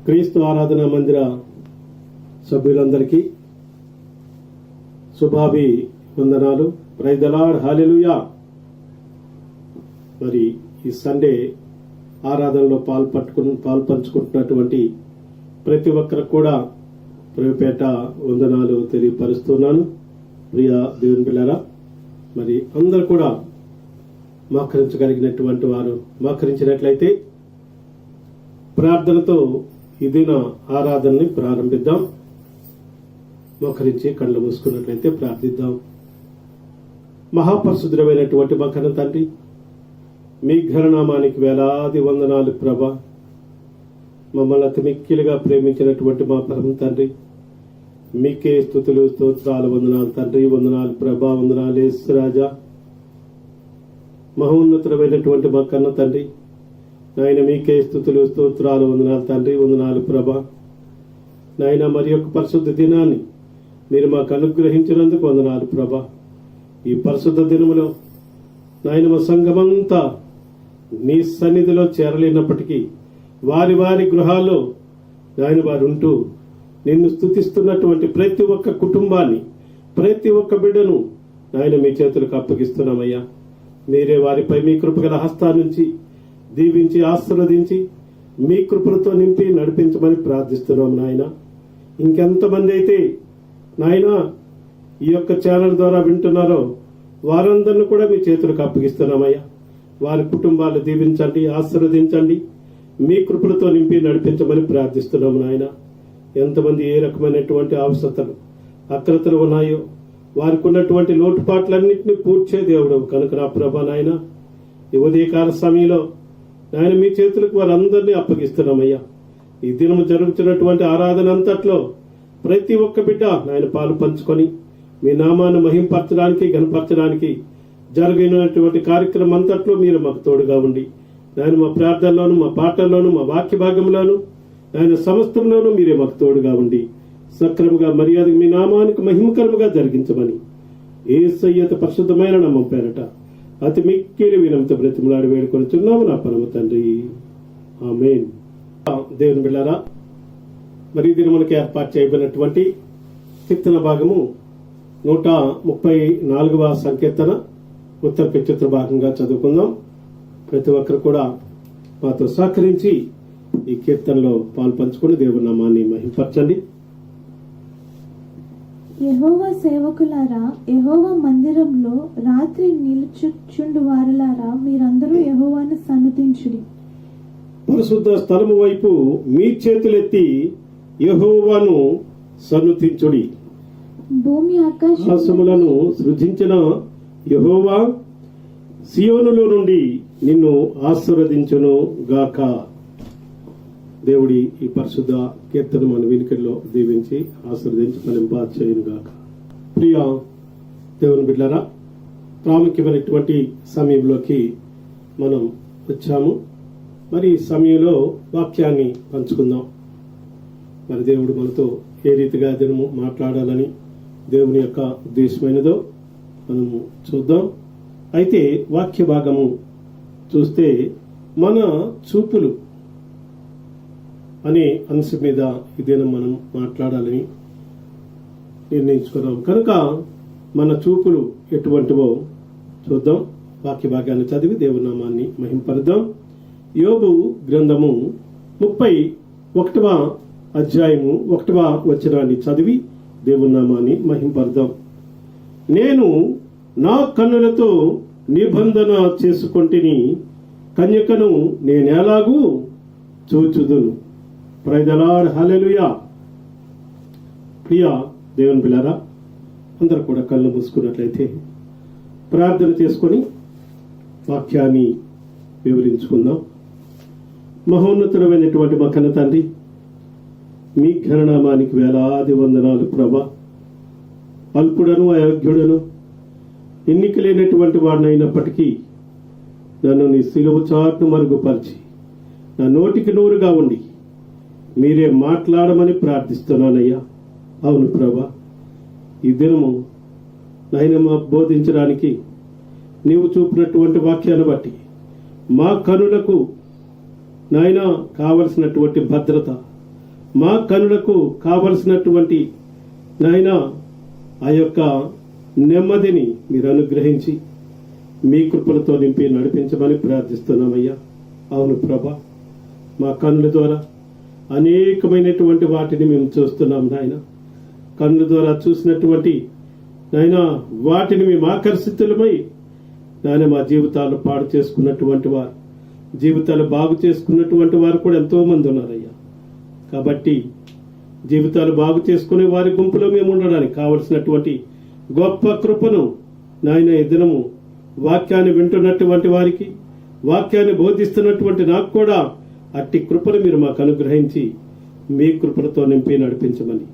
క్రీస్తు ఆరాధన మందిర సభ్యులందరికీ శుభాభి వందనాలు. ప్రైజ్ ది లార్డ్, హల్లెలూయా. మరి ఈ సండే ఆరాధనలో పాల్పంచుకుంటున్నటువంటి ప్రతి ఒక్కరికి కూడా ప్రభుపేట వందనాలు తెలియపరుస్తున్నాను. ప్రియ దేవుని పిల్లరా, మరి అందరూ కూడా మోకరించగలిగినటువంటి వారు మోకరించినట్లయితే ప్రార్థనతో ఈ దిన ఆరాధనని ప్రారంభిద్దాం. మోకరించి కళ్ళు మూసుకున్నట్లయితే ప్రార్థిద్దాం. మహాపరిశుద్ధుడైనటువంటి మా కన్న తండ్రి, మీ ఘననామానికి వేలాది వందనాలు ప్రభా. మమ్మల్ని అతి మిక్కిలిగా ప్రేమించినటువంటి మా పరమ తండ్రి, మీకే స్తుతులు స్తోత్రాలు. వందనాలు తండ్రి, వందనాలు ప్రభా, వందనాలు యేసురాజా. మహోన్నతుడమైనటువంటి మా కన్న తండ్రి, నాయన మీకే స్తుతులు స్తోత్రాలు. వందనాలు తండ్రి, వందనాలు ప్రభా. నాయన మరి యొక్క పరిశుద్ధ దినాన్ని మీరు మాకు అనుగ్రహించినందుకు వందనాలు ప్రభా. ఈ పరిశుద్ధ దినములో నాయన మా సంఘమంతా నీ సన్నిధిలో చేరలేనప్పటికీ వారి వారి గృహాల్లో నాయన వారు ఉంటూ నిన్ను స్తుతిస్తున్నటువంటి ప్రతి ఒక్క కుటుంబాన్ని, ప్రతి ఒక్క బిడ్డను నాయన మీ చేతులకు అప్పగిస్తున్నామయ్యా. మీరే వారిపై మీ కృపగల హస్తాన్నించి దీవించి ఆశీర్వదించి మీ కృపలతో నింపి నడిపించమని ప్రార్థిస్తున్నాం నాయన. ఇంకెంతమంది అయితే నాయన ఈ యొక్క ఛానల్ ద్వారా వింటున్నారో వారందరిని కూడా మీ చేతులకు అప్పగిస్తున్నామయ్యా. వారి కుటుంబాలు దీవించండి, ఆశీర్వదించండి, మీ కృపలతో నింపి నడిపించమని ప్రార్థిస్తున్నాము నాయన. ఎంతమంది ఏ రకమైనటువంటి అవసరతలు అక్రతలు ఉన్నాయో వారికి ఉన్నటువంటి లోటుపాట్లన్నింటినీ పూడ్చే దేవుడు కనుక నా ప్రభా నాయన, ఈ ఉదయకాల సమయంలో నాయన మీ చేతులకు వారందరినీ అప్పగిస్తున్నామయ్యా. ఈ దినము జరుగుతున్నటువంటి ఆరాధన అంతట్లో ప్రతి ఒక్క బిడ్డ నాయన పాలు పంచుకొని మీ నామాన్ని మహింపరచడానికి, ఘనపరచడానికి జరిగినటువంటి కార్యక్రమం అంతట్లో మీరు మాకు తోడుగా ఉండి నాయన మా ప్రార్థనలోను, మా పాటల్లోను, మా వాక్య భాగంలోను, నాయన సమస్తంలోనూ మీరే మాకు తోడుగా ఉండి సక్రమంగా మర్యాద మీ నామానికి మహిమకరముగా జరిగించమని యేసయ్య పరిశుద్ధమైన నామం పేరట అతి మిక్కిలి వినమ్రత బ్రతిమలాడి వేడుకొనుచున్నాము నా పరమ తండ్రి, ఆమేన్. దేవుని బిడ్డలారా, మరి ఈ దినములకు ఏర్పాటు చేయబడినటువంటి కీర్తన భాగము 134వ సంకీర్తన ఉత్తర పిచ్చిత్ర భాగంగా చదువుకుందాం. ప్రతి ఒక్కరు కూడా మాతో సహకరించి ఈ కీర్తనలో పాల్పంచుకుని దేవుని నామాన్ని మహింపరచండి. యెహోవా సేవకులారా, యెహోవా మందిరంలో రాత్రి నిలుచుచుండు వారులారా, మీరందరూ యెహోవాను సన్నుతించుడి. పరిశుద్ధ స్థలము వైపు మీ చేతులెత్తి యెహోవాను సన్నుతించుడి. భూమి ఆకాశములను సృజించిన యెహోవా సియోనులో నుండి నిన్ను ఆశీర్వదించును గాక. దేవుడి ఈ పరిశుద్ధ కీర్తన మన వినికిడిలో దీవించి ఆశీర్వదించి ఫలింపచేయును గాక. ప్రియ దేవుని బిడ్డలారా, ప్రాముఖ్యమైనటువంటి సమయంలోకి మనం వచ్చాము. మరి ఈ సమయంలో వాక్యాన్ని పంచుకుందాం. మరి దేవుడు మనతో ఏ రీతిగా దినము మాట్లాడాలని దేవుని యొక్క ఉద్దేశమైనదో మనము చూద్దాం. అయితే వాక్య భాగము చూస్తే మన చూపులు అనే అంశం మీద ఇదేనా మనం మాట్లాడాలని నిర్ణయించుకున్నాం. కనుక మన చూపులు ఎటువంటివో చూద్దాం. వాక్య భాగాన్ని చదివి దేవుని నామాన్ని మహింపరుద్దాం. యోబు గ్రంథము 31వ అధ్యాయము 1వ వచనాన్ని చదివి దేవుని నామాన్ని మహింపరుద్దాం. నేను నా కన్నులతో నిబంధన చేసుకొంటిని, కన్యకను నేనెలాగూ చూచుదును. ప్రైజ్ ది లార్డ్, హల్లెలూయా. ప్రియ దేవుని బిడ్డలారా, అందరూ కూడా కళ్ళు మూసుకున్నట్లయితే ప్రార్థన చేసుకొని వాక్యాన్ని వివరించుకుందాం. మహోన్నతుడమైనటువంటి మా కన్న తండ్రి, మీ ఘననామానికి వేలాది వందనాలు ప్రభా. అల్పుడను, అయోగ్యుడను, ఎన్నిక లేనటువంటి వాడినైనప్పటికీ నన్ను నీ సిలువ చాటును మరుగుపరిచి నా నోటికి నూరుగా ఉండి మీరే మాట్లాడమని ప్రార్థిస్తున్నానయ్యా. అవును ప్రభా, ఈ దినము నాయన మా బోధించడానికి నీవు చూపినటువంటి వాక్యాన్ని బట్టి మా కనులకు నాయన కావలసినటువంటి భద్రత, మా కనులకు కావలసినటువంటి నాయన ఆ యొక్క నెమ్మదిని మీరు అనుగ్రహించి మీ కృపలతో నింపి నడిపించమని ప్రార్థిస్తున్నామయ్యా. అవును ప్రభా, మా కన్నుల ద్వారా అనేకమైనటువంటి వాటిని మేము చూస్తున్నాం నాయన. కన్నుల ద్వారా చూసినటువంటి నాయన వాటిని మేము ఆకర్షితులమై నాయన మా జీవితాలు పాడు చేసుకున్నటువంటి వారు, జీవితాలు బాగు చేసుకున్నటువంటి వారు కూడా ఎంతో మంది ఉన్నారయ్యా. కాబట్టి జీవితాలు బాగు చేసుకునే వారి గుంపులో మేము ఉండడానికి కావలసినటువంటి గొప్ప కృపను నాయన ఈ దినము వాక్యాన్ని వింటున్నటువంటి వారికి, వాక్యాన్ని బోధిస్తున్నటువంటి నాకు కూడా అట్టి కృపను మీరు మాకు అనుగ్రహించి మీ కృపలతో నింపి నడిపించమని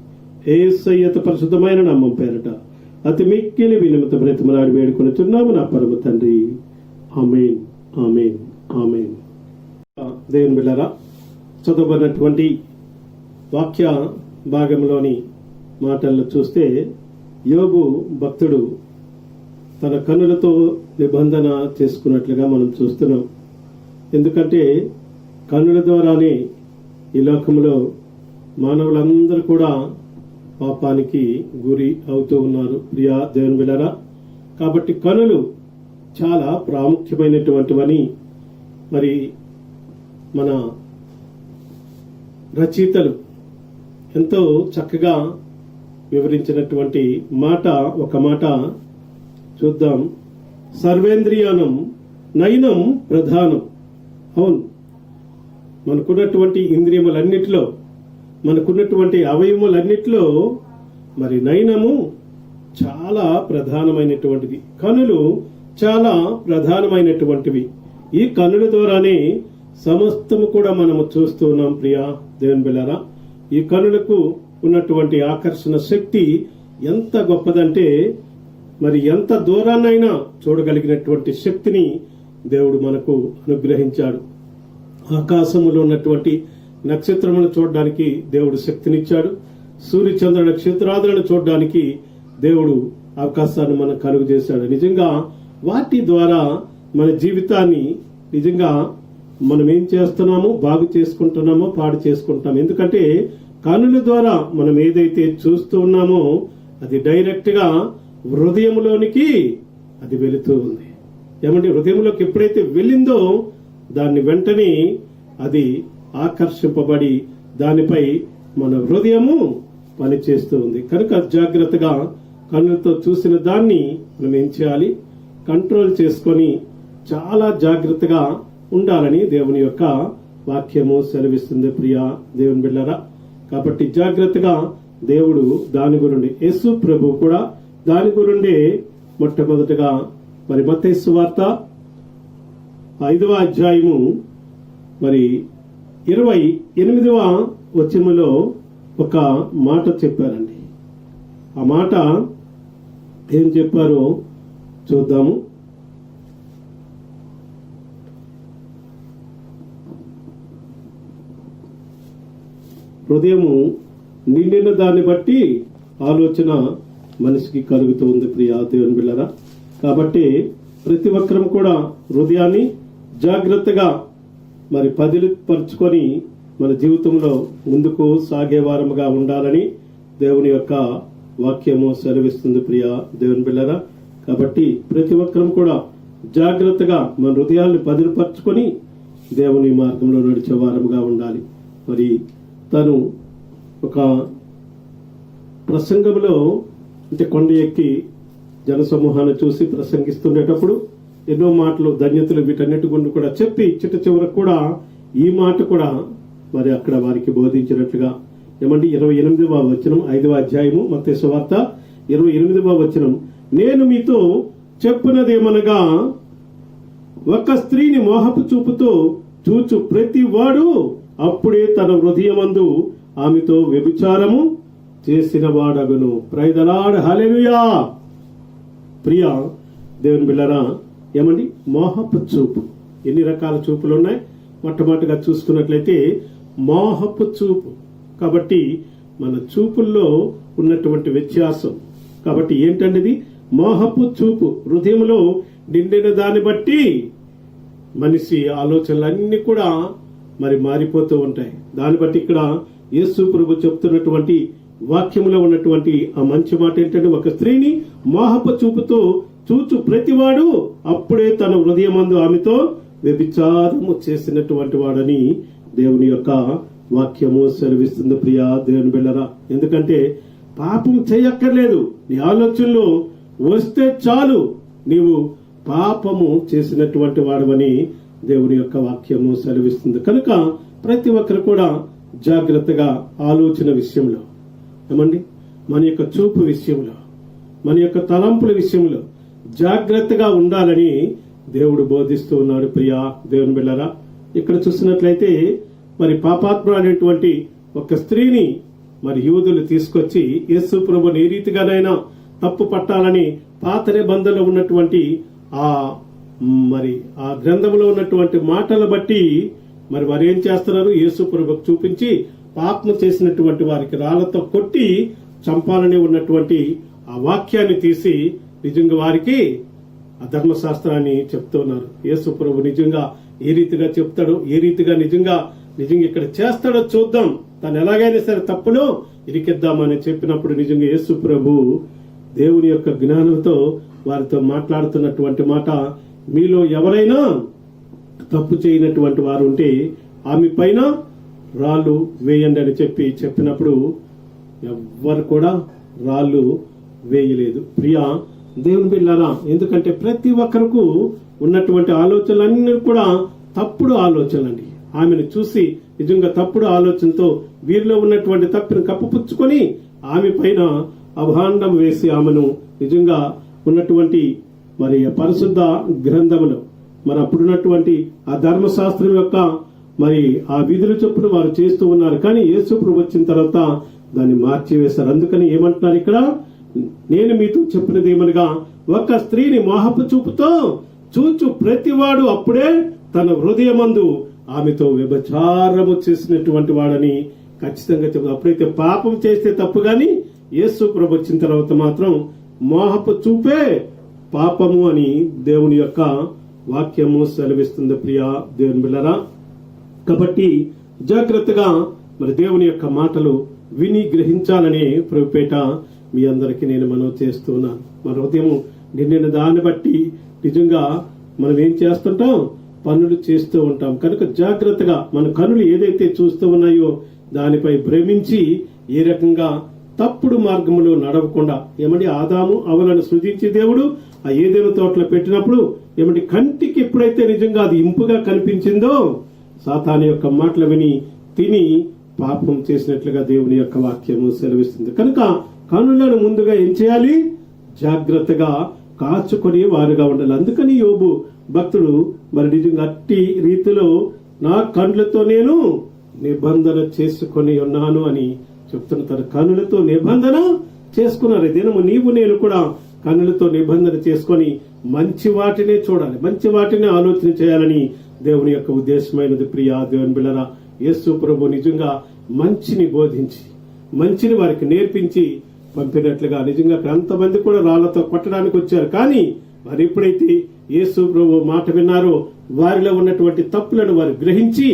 యేసయ్య పరిశుద్ధమైన నామం పేరట అతి మిక్కిలి వినమ్రత బ్రతిమలాడి వేడుకొనుచున్నాము నా పరమ తండ్రి. ఆమేన్, ఆమేన్, ఆమేన్. దేవుని బిడ్డలారా, చదవబడినటువంటి వాక్య భాగంలోని మాటలను చూస్తే యోబు భక్తుడు తన కన్నులతో నిబంధన చేసుకున్నట్లుగా మనం చూస్తున్నాం. ఎందుకంటే కన్నుల ద్వారానే ఈ లోకంలో మానవులందరూ కూడా పాపానికి గురి అవుతూ ఉన్నారు. ప్రియా దేవుని బిడ్డలారా, కాబట్టి కన్నులు చాలా ప్రాముఖ్యమైనటువంటివని మరి మన రచయితలు ఎంతో చక్కగా వివరించినటువంటి మాట, ఒక మాట చూద్దాం. సర్వేంద్రియానం నయనం ప్రధానం. అవును, మనకున్నటువంటి ఇంద్రియములన్నిటిలో, మనకున్నటువంటి అవయములన్నిటిలో మరి నయనము చాలా ప్రధానమైనటువంటిది. కనులు చాలా ప్రధానమైనటువంటివి. ఈ కనుల ద్వారానే సమస్తము కూడా మనము చూస్తూ ఉన్నాం. ప్రియా దేవుని బిడ్డలారా, ఈ కనులకు ఉన్నటువంటి ఆకర్షణ శక్తి ఎంత గొప్పదంటే మరి ఎంత దూరాన్నైనా చూడగలిగినటువంటి శక్తిని దేవుడు మనకు అనుగ్రహించాడు. ఆకాశములో ఉన్నటువంటి నక్షత్రములను చూడడానికి దేవుడు శక్తినిచ్చాడు. సూర్య చంద్ర నక్షత్రాదులను చూడడానికి దేవుడు అవకాశాన్ని మనకు కలుగు చేశాడు. నిజంగా వాటి ద్వారా మన జీవితాన్ని నిజంగా మనం ఏం చేస్తున్నామో బాగు చేసుకుంటున్నామో పాడు చేసుకుంటాం. ఎందుకంటే కన్నుల ద్వారా మనం ఏదైతే చూస్తూ ఉన్నామో అది డైరెక్ట్ గా హృదయంలోనికి అది వెళుతూ ఉంది. ఏమంటే హృదయంలోకి ఎప్పుడైతే వెళ్ళిందో దాన్ని వెంటనే అది ఆకర్షింపబడి దానిపై మన హృదయము పనిచేస్తూ ఉంది. కనుక జాగ్రత్తగా కన్నులతో చూసిన దాన్ని మనం ఏం చేయాలి? కంట్రోల్ చేసుకొని చాలా జాగ్రత్తగా ఉండాలని దేవుని యొక్క వాక్యము సెలవిస్తుంది. ప్రియా దేవుని బిడ్డలారా, కాబట్టి జాగ్రత్తగా దేవుడు దాని గురుండి, యేసు ప్రభు కూడా దాని గురుండే మొట్టమొదటగా మరి మత్తయి సువార్త 5వ అధ్యాయము మరి 28వ వచనములో ఒక మాట చెప్పారండి. ఆ మాట ఏం చెప్పారో చూద్దాము. హృదయము నిండిన దాన్ని బట్టి ఆలోచన మనిషికి కలుగుతూ ఉంది. ప్రియా దేవుని బిడ్డలారా, కాబట్టి ప్రతి ఒక్కరం కూడా హృదయాన్ని జాగ్రత్తగా మరి పదిలిపరుచుకొని మన జీవితంలో ముందుకు సాగే వారముగా ఉండాలని దేవుని యొక్క వాక్యము సెలవిస్తుంది. ప్రియా దేవుని బిడ్డలారా, కాబట్టి ప్రతి ఒక్కరం కూడా జాగ్రత్తగా మన హృదయాన్ని పదిలిపరుచుకొని దేవుని మార్గంలో నడిచే వారముగా ఉండాలి. మరి తను ఒక ప్రసంగంలో అంటే కొండ ఎక్కి జనసమూహాన్ని చూసి ప్రసంగిస్తుండేటప్పుడు ఎన్నో మాటలు, ధన్యతలు వీటన్నిటి గురించి కూడా చెప్పి చిట్ట చివరకు కూడా ఈ మాట కూడా మరి అక్కడ వారికి బోధించినట్లుగా ఏమంటే 28వ వచనం 5వ అధ్యాయము మత్తయి సువార్త 28వ వచనం, నేను మీతో చెప్పునదేమనగా ఒక స్త్రీని మోహపు చూపుతో చూచు ప్రతి వాడు అప్పుడే తన హృదయమందు ఆమెతో వ్యభిచారము చేసిన వాడగును. ప్రైజ్ ది లార్డ్, హల్లెలూయా. ప్రియా దేవుని బిడ్డలారా, ఏమండి మోహపు చూపు, ఎన్ని రకాల చూపులు ఉన్నాయి? మొట్టమొదటిగా చూసుకున్నట్లయితే మోహపు చూపు. కాబట్టి మన చూపుల్లో ఉన్నటువంటి వ్యత్యాసం. కాబట్టి ఏంటంటే ఇది మోహపు చూపు. హృదయంలో నిండిన దాన్ని బట్టి మనిషి ఆలోచనలన్నీ కూడా మరి మారిపోతూ ఉంటాయి. దాన్ని బట్టి ఇక్కడ యేసు ప్రభు చెప్తున్నటువంటి వాక్యంలో ఉన్నటువంటి ఆ మంచి మాట ఏంటంటే, ఒక స్త్రీని మోహపు చూపుతో చూచు ప్రతివాడు అప్పుడే తన హృదయమందు ఆమెతో వ్యభిచారము చేసినటువంటి వాడని దేవుని యొక్క వాక్యము సెలవిస్తుంది. ప్రియా దేవుని బిడ్డరా, ఎందుకంటే పాపం చేయక్కర్లేదు, నీ ఆలోచనలో వస్తే చాలు నీవు పాపము చేసినటువంటి వాడవని దేవుని యొక్క వాక్యము సెలవిస్తుంది. కనుక ప్రతి ఒక్కరు కూడా జాగ్రత్తగా ఆలోచన విషయంలో, ఏమండి, మన యొక్క చూపు విషయంలో, మన యొక్క తలంపుల విషయంలో జాగ్రత్తగా ఉండాలని దేవుడు బోధిస్తూ ఉన్నాడు. ప్రియా దేవుని బిడ్డరా, ఇక్కడ చూసినట్లయితే మరి పాపాత్ముడైనటువంటి ఒక స్త్రీని మరి యూదులు తీసుకొచ్చి యేసు ప్రభుని ఏ రీతిగానైనా తప్పు పట్టాలని పాత నిబంధనలో ఉన్నటువంటి ఆ గ్రంథంలో ఉన్నటువంటి మాటలు బట్టి మరి వారు ఏం చేస్తున్నారు, యేసు ప్రభుకు చూపించి పాపం చేసినటువంటి వారికి రాళ్లతో కొట్టి చంపాలని ఉన్నటువంటి ఆ వాక్యాన్ని తీసి నిజంగా వారికి ఆ ధర్మశాస్త్రాన్ని చెప్తున్నారు. యేసు ప్రభు నిజంగా ఏ రీతిగా చెప్తాడో, ఏ రీతిగా నిజంగా ఇక్కడ చేస్తాడో చూద్దాం, తను ఎలాగైనా సరే తప్పులో ఇరికిద్దామని చెప్పినప్పుడు నిజంగా యేసు ప్రభు దేవుని యొక్క జ్ఞానంతో వారితో మాట్లాడుతున్నటువంటి మాట, మీలో ఎవరైనా తప్పు చేయనటువంటి వారు ఉంటే ఆమె పైన రాళ్ళు వేయండి అని చెప్పినప్పుడు ఎవ్వరు కూడా రాళ్ళు వేయలేదు. ప్రియా దేవుని బిడ్డలారా, ఎందుకంటే ప్రతి ఒక్కరికి ఉన్నటువంటి ఆలోచనలన్నీ కూడా తప్పుడు ఆలోచనలండి. ఆమెను చూసి నిజంగా తప్పుడు ఆలోచనతో వీరిలో ఉన్నటువంటి తప్పును కప్పుపుచ్చుకొని ఆమె పైన అభాండం వేసి ఆమెను నిజంగా ఉన్నటువంటి మరి పరిశుద్ధ గ్రంథములో మరి అప్పుడున్నటువంటి ఆ ధర్మశాస్త్రం యొక్క మరి ఆ విధుల చొప్పున వారు చేస్తూ ఉన్నారు. కానీ యేసు ప్రభు వచ్చిన తర్వాత దాన్ని మార్చివేశారు. అందుకని ఏమంటున్నారు ఇక్కడ, నేను మీతో చెప్పినది ఏమనగా, ఒక స్త్రీని మోహపు చూపుతో చూచు ప్రతివాడు అప్పుడే తన హృదయమందు ఆమెతో వ్యభిచారము చేసినటువంటి వాడని ఖచ్చితంగా చెప్తారు. అప్పుడైతే పాపం చేస్తే తప్పు, గాని యేసు ప్రభు వచ్చిన తర్వాత మాత్రం మోహపు చూపే పాపము అని దేవుని యొక్క వాక్యము సెలవిస్తుంది. ప్రియా దేవుని బిడ్డలారా, కాబట్టి జాగ్రత్తగా మరి దేవుని యొక్క మాటలు విని గ్రహించాలని ప్రభుపేట మీ అందరికీ నేను మనవి చేస్తున్నాను. మన హృదయం నిండిన దాన్ని బట్టి నిజంగా మనం ఏం చేస్తుంటాం, పనులు చేస్తూ ఉంటాం. కనుక జాగ్రత్తగా మన కనులు ఏదైతే చూస్తూ ఉన్నాయో దానిపై భ్రమించి ఏ రకంగా తప్పుడు మార్గంలో నడవకుండా, ఏమంటే ఆదాము అవలను సృజించి దేవుడు ఆ ఏదైనా తోటలో పెట్టినప్పుడు ఏమంటే కంటికి ఎప్పుడైతే నిజంగా అది ఇంపుగా కనిపించిందో సాతాను యొక్క మాటలు విని తిని పాపం చేసినట్లుగా దేవుని యొక్క వాక్యము సెలవిస్తుంది. కనుక కనులను ముందుగా ఏం చేయాలి, జాగ్రత్తగా కాచుకొని వారుగా ఉండాలి. అందుకని యోబు భక్తుడు మరి నిజంగా అట్టి రీతిలో నా కండ్లతో నేను నిబంధన చేసుకొని ఉన్నాను అని చెప్తున్నారు. కనులతో నిబంధన చేసుకున్నారు. దినము నీవు నేను కూడా కన్నులతో నిబంధన చేసుకొని మంచి వాటినే చూడాలి, మంచి వాటినే ఆలోచన చేయాలని దేవుని యొక్క ఉద్దేశమైనది. ప్రియా దేవుని బిడ్డలారా, యేసు ప్రభు నిజంగా మంచిని బోధించి మంచిని వారికి నేర్పించి పంపినట్లుగా నిజంగా అంతమంది కూడా రాళ్లతో కొట్టడానికి వచ్చారు. కానీ వారు ఎప్పుడైతే యేసు ప్రభు మాట విన్నారో వారిలో ఉన్నటువంటి తప్పులను వారు గ్రహించి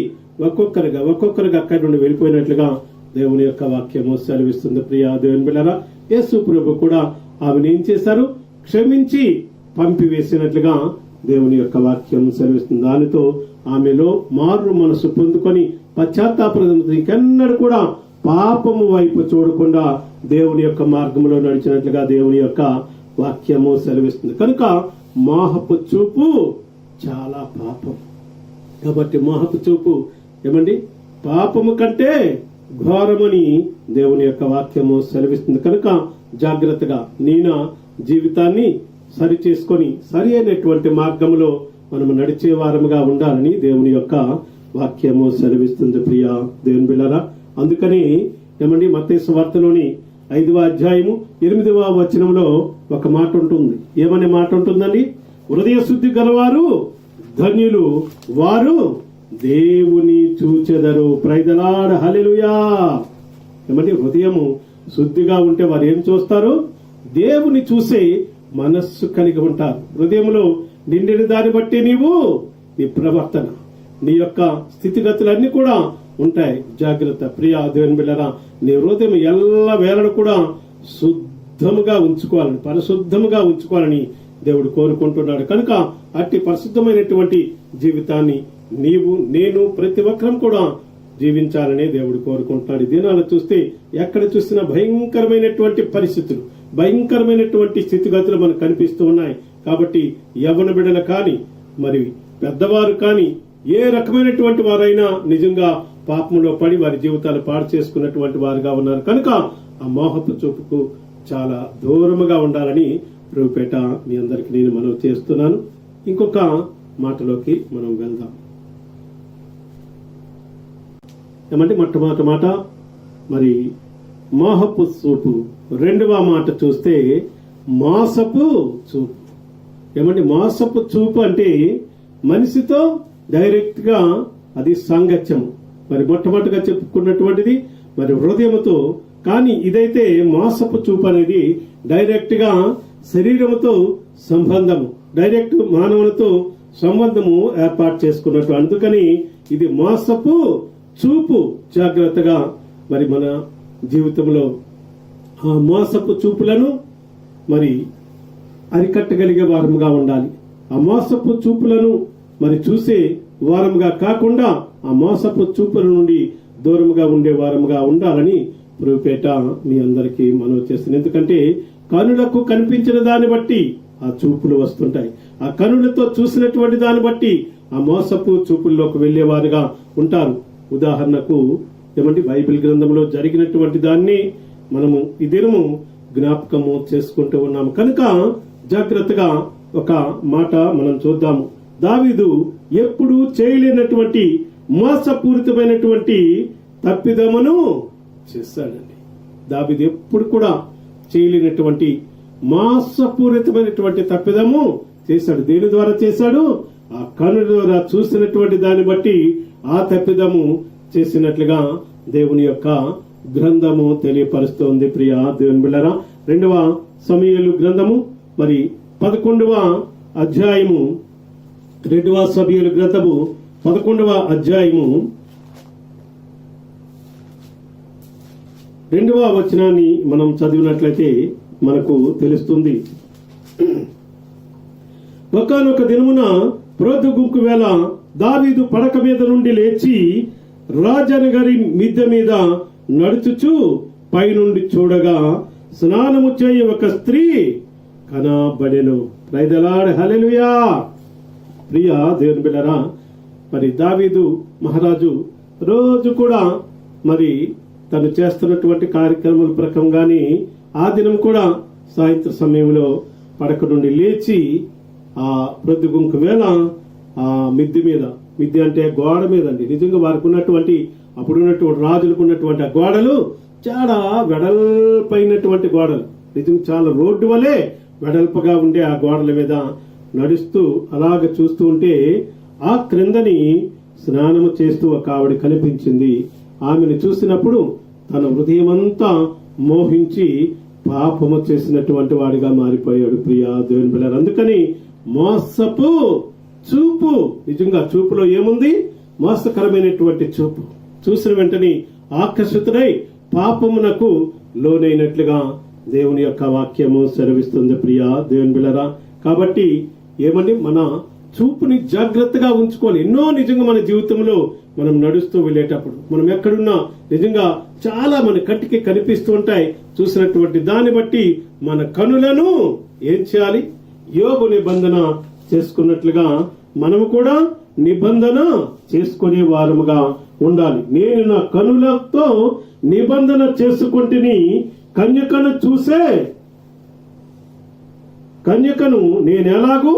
ఒక్కొక్కరుగా అక్కడి నుండి వెళ్ళిపోయినట్లుగా దేవుని యొక్క వాక్యము సెలవిస్తుంది. ప్రియా దేవుని బిడ్డలారా, యేసు ప్రభు కూడా ఆమెను ఏం చేశారు, క్షమించి పంపివేసినట్లుగా దేవుని యొక్క వాక్యం సెలవిస్తుంది. దానితో ఆమెలో మారు మనసు పొందుకొని పశ్చాత్తాపం ఇంకెన్నడూ కూడా పాపము వైపు చూడకుండా దేవుని యొక్క మార్గంలో నడిచినట్లుగా దేవుని యొక్క వాక్యము సెలవిస్తుంది. కనుక మోహపు చూపు చాలా పాపం. కాబట్టి మోహపు చూపు ఏమండి పాపము కంటే ఘోరమని దేవుని యొక్క వాక్యము సెలవిస్తుంది. కనుక జాగ్రత్తగా నీనా జీవితాన్ని సరి చేసుకొని సరి అయినటువంటి మార్గంలో మనము నడిచే వారముగా ఉండాలని దేవుని యొక్క వాక్యము సెలవిస్తుంది. ప్రియా దేవుని బిడ్డలారా, అందుకని ఏమండి మత్తయి సువార్తలోని 5వ అధ్యాయము 8వ వచనంలో ఒక మాట ఉంటుంది. ఏమనే మాట ఉంటుందండి, హృదయ శుద్ధి గలవారు ధన్యులు, వారు దేవుని చూచెదరు. ప్రైజ్ ది లార్డ్, హల్లెలూయా. ఏమండి హృదయము శుద్ధిగా ఉంటే వారు ఏం చూస్తారు, దేవుని చూసే మనస్సు కలిగి ఉంటారు. హృదయంలో నిండిన దాన్ని బట్టి నీవు నీ ప్రవర్తన, నీ యొక్క స్థితిగతులన్నీ కూడా ఉంటాయి. జాగ్రత్త ప్రియ దేవుని బిడ్డలారా, నీ హృదయం ఎల్ల వేళను కూడా శుద్ధముగా ఉంచుకోవాలని, పరిశుద్ధముగా ఉంచుకోవాలని దేవుడు కోరుకుంటున్నాడు. కనుక అట్టి పరిశుద్ధమైనటువంటి జీవితాన్ని నీవు, నేను, ప్రతి ఒక్కరం కూడా జీవించాలని దేవుడు కోరుకుంటున్నాడు. ఈ దినాలు చూస్తే ఎక్కడ చూసినా భయంకరమైనటువంటి పరిస్థితులు, భయంకరమైనటువంటి స్థితిగతులు మనకు కనిపిస్తూ ఉన్నాయి. కాబట్టి యవ్వన బిడ్డలు కానీ, మరి పెద్దవారు కానీ, ఏ రకమైనటువంటి వారైనా నిజంగా పాపంలో పడి వారి జీవితాలు పాడు చేసుకున్నటువంటి వారుగా ఉన్నారు. కనుక ఆ మోహపు చూపుకు చాలా దూరముగా ఉండాలని ప్రభుపేట మీ అందరికి నేను మనవి చేస్తున్నాను. ఇంకొక మాటలోకి మనం వెళ్దాం. ఏమంటే మొట్టమొదటి మాట మరి మోహపు చూపు. రెండవ మాట చూస్తే మోసపు చూపు. ఏమంటే మోసపు చూపు అంటే మనిషితో డైరెక్ట్ గా అది సాంగత్యము. మరి మొట్టమొదటిగా చెప్పుకున్నటువంటిది మరి హృదయముతో. కానీ ఇదైతే మోసపు చూపు అనేది డైరెక్ట్ గా శరీరముతో సంబంధము, డైరెక్ట్ మానవులతో సంబంధము ఏర్పాటు చేసుకున్నట్టు. అందుకని ఇది మోసపు చూపు. జాగ్రత్తగా మరి మన జీవితంలో ఆ మోసపు చూపులను మరి అరికట్టగలిగే వారముగా ఉండాలి. ఆ మోసపు చూపులను మరి చూసే వారముగా కాకుండా ఆ మోసపు చూపుల నుండి దూరముగా ఉండే వారముగా ఉండాలని ప్రభుపేట మీ అందరికీ మనవి చేస్తుంది. ఎందుకంటే కనులకు కనిపించిన దాన్ని బట్టి ఆ చూపులు వస్తుంటాయి. ఆ కనులతో చూసినటువంటి దాన్ని బట్టి ఆ మోసపు చూపుల్లోకి వెళ్లేవారుగా ఉంటారు. ఉదాహరణకు ఏమంటే బైబిల్ గ్రంథంలో జరిగినటువంటి దాన్ని మనము ఈ దినము జ్ఞాపకము చేసుకుంటూ ఉన్నాము. కనుక జాగ్రత్తగా ఒక మాట మనం చూద్దాము. దావీదు ఎప్పుడు చేయలేనటువంటి మోసపూరితమైనటువంటి తప్పిదమును చేశాడండి. దావీదు ఎప్పుడు కూడా చేయలేనటువంటి మోసపూరితమైనటువంటి తప్పిదము చేశాడు. దేని ద్వారా చేశాడు? ఆ కనుల ద్వారా చూసినటువంటి దాన్ని బట్టి ఆ తప్పిదము చేసినట్లుగా దేవుని యొక్క గ్రంథము తెలియపరుస్తోంది. ప్రియ దేవుని బిడ్డలారా, 2వ సమూయేలు గ్రంథము మరి 11వ అధ్యాయము, 2వ సమూయేలు గ్రంథము 11వ అధ్యాయము 2వ వచనాన్ని మనం చదివినట్లయితే మనకు తెలుస్తుంది. ఒకానొక దినమున ప్రొద్దుగుంకు వేళ దావీదు పడక మీద నుండి లేచి రాజనగరి మిద్దె మీద నడుచుచు పైనుండి చూడగా స్నానము చేయి ఒక స్త్రీ కనబడెను. ప్రైదలాడ్ హల్లెలూయా. ప్రియ దేవుని బిడ్డలారా, మరి దావీదు మహారాజు రోజు కూడా మరి తను చేస్తున్నటువంటి కార్యక్రమాల ప్రకారంగానే ఆ దినం కూడా సాయంత్ర సమయంలో పడక నుండి లేచి ఆ ప్రొద్దుగుంకు వేళ ఆ మిద్దె అంటే గోడ మీద అండి. నిజంగా వారికి ఉన్నటువంటి అప్పుడున్నటువంటి రాజులకు ఉన్నటువంటి ఆ గోడలు చాలా వెడల్పైనటువంటి గోడలు, నిజంగా చాలా రోడ్డు వలె వెడల్పుగా ఉండే ఆ గోడల మీద నడుస్తూ అలాగ చూస్తూ ఉంటే ఆ క్రిందని స్నానము చేస్తూ ఒక ఆవిడ కనిపించింది. ఆమెను చూసినప్పుడు తన హృదయమంతా మోహించి పాపము చేసినటువంటి వాడిగా మారిపోయాడు. ప్రియా దేవుని బిడ్డలారా, అందుకని మోసపు చూపు. నిజంగా చూపులో ఏముంది? మోసకరమైనటువంటి చూపు. చూసిన వెంటనే ఆకర్షితుడై పాపమునకు లోనైనట్లుగా దేవుని యొక్క వాక్యము సెలవిస్తుంది. ప్రియా దేవుని బిడ్డలారా, కాబట్టి ఏమని మన చూపుని జాగ్రత్తగా ఉంచుకోవాలి. ఎన్నో నిజంగా మన జీవితంలో మనం నడుస్తూ వెళ్ళేటప్పుడు మనం ఎక్కడున్నా నిజంగా చాలా మన కంటికి కనిపిస్తూ ఉంటాయి. చూసినటువంటి దాన్ని బట్టి మన కనులను ఏం చేయాలి? యోబు నిబంధన చేసుకున్నట్లుగా మనము కూడా నిబంధన చేసుకునే వారముగా ఉండాలి. నేను నా కనులతో నిబంధన చేసుకుంటుని, కన్యకను చూసే కన్యకను నేను ఎలాగూ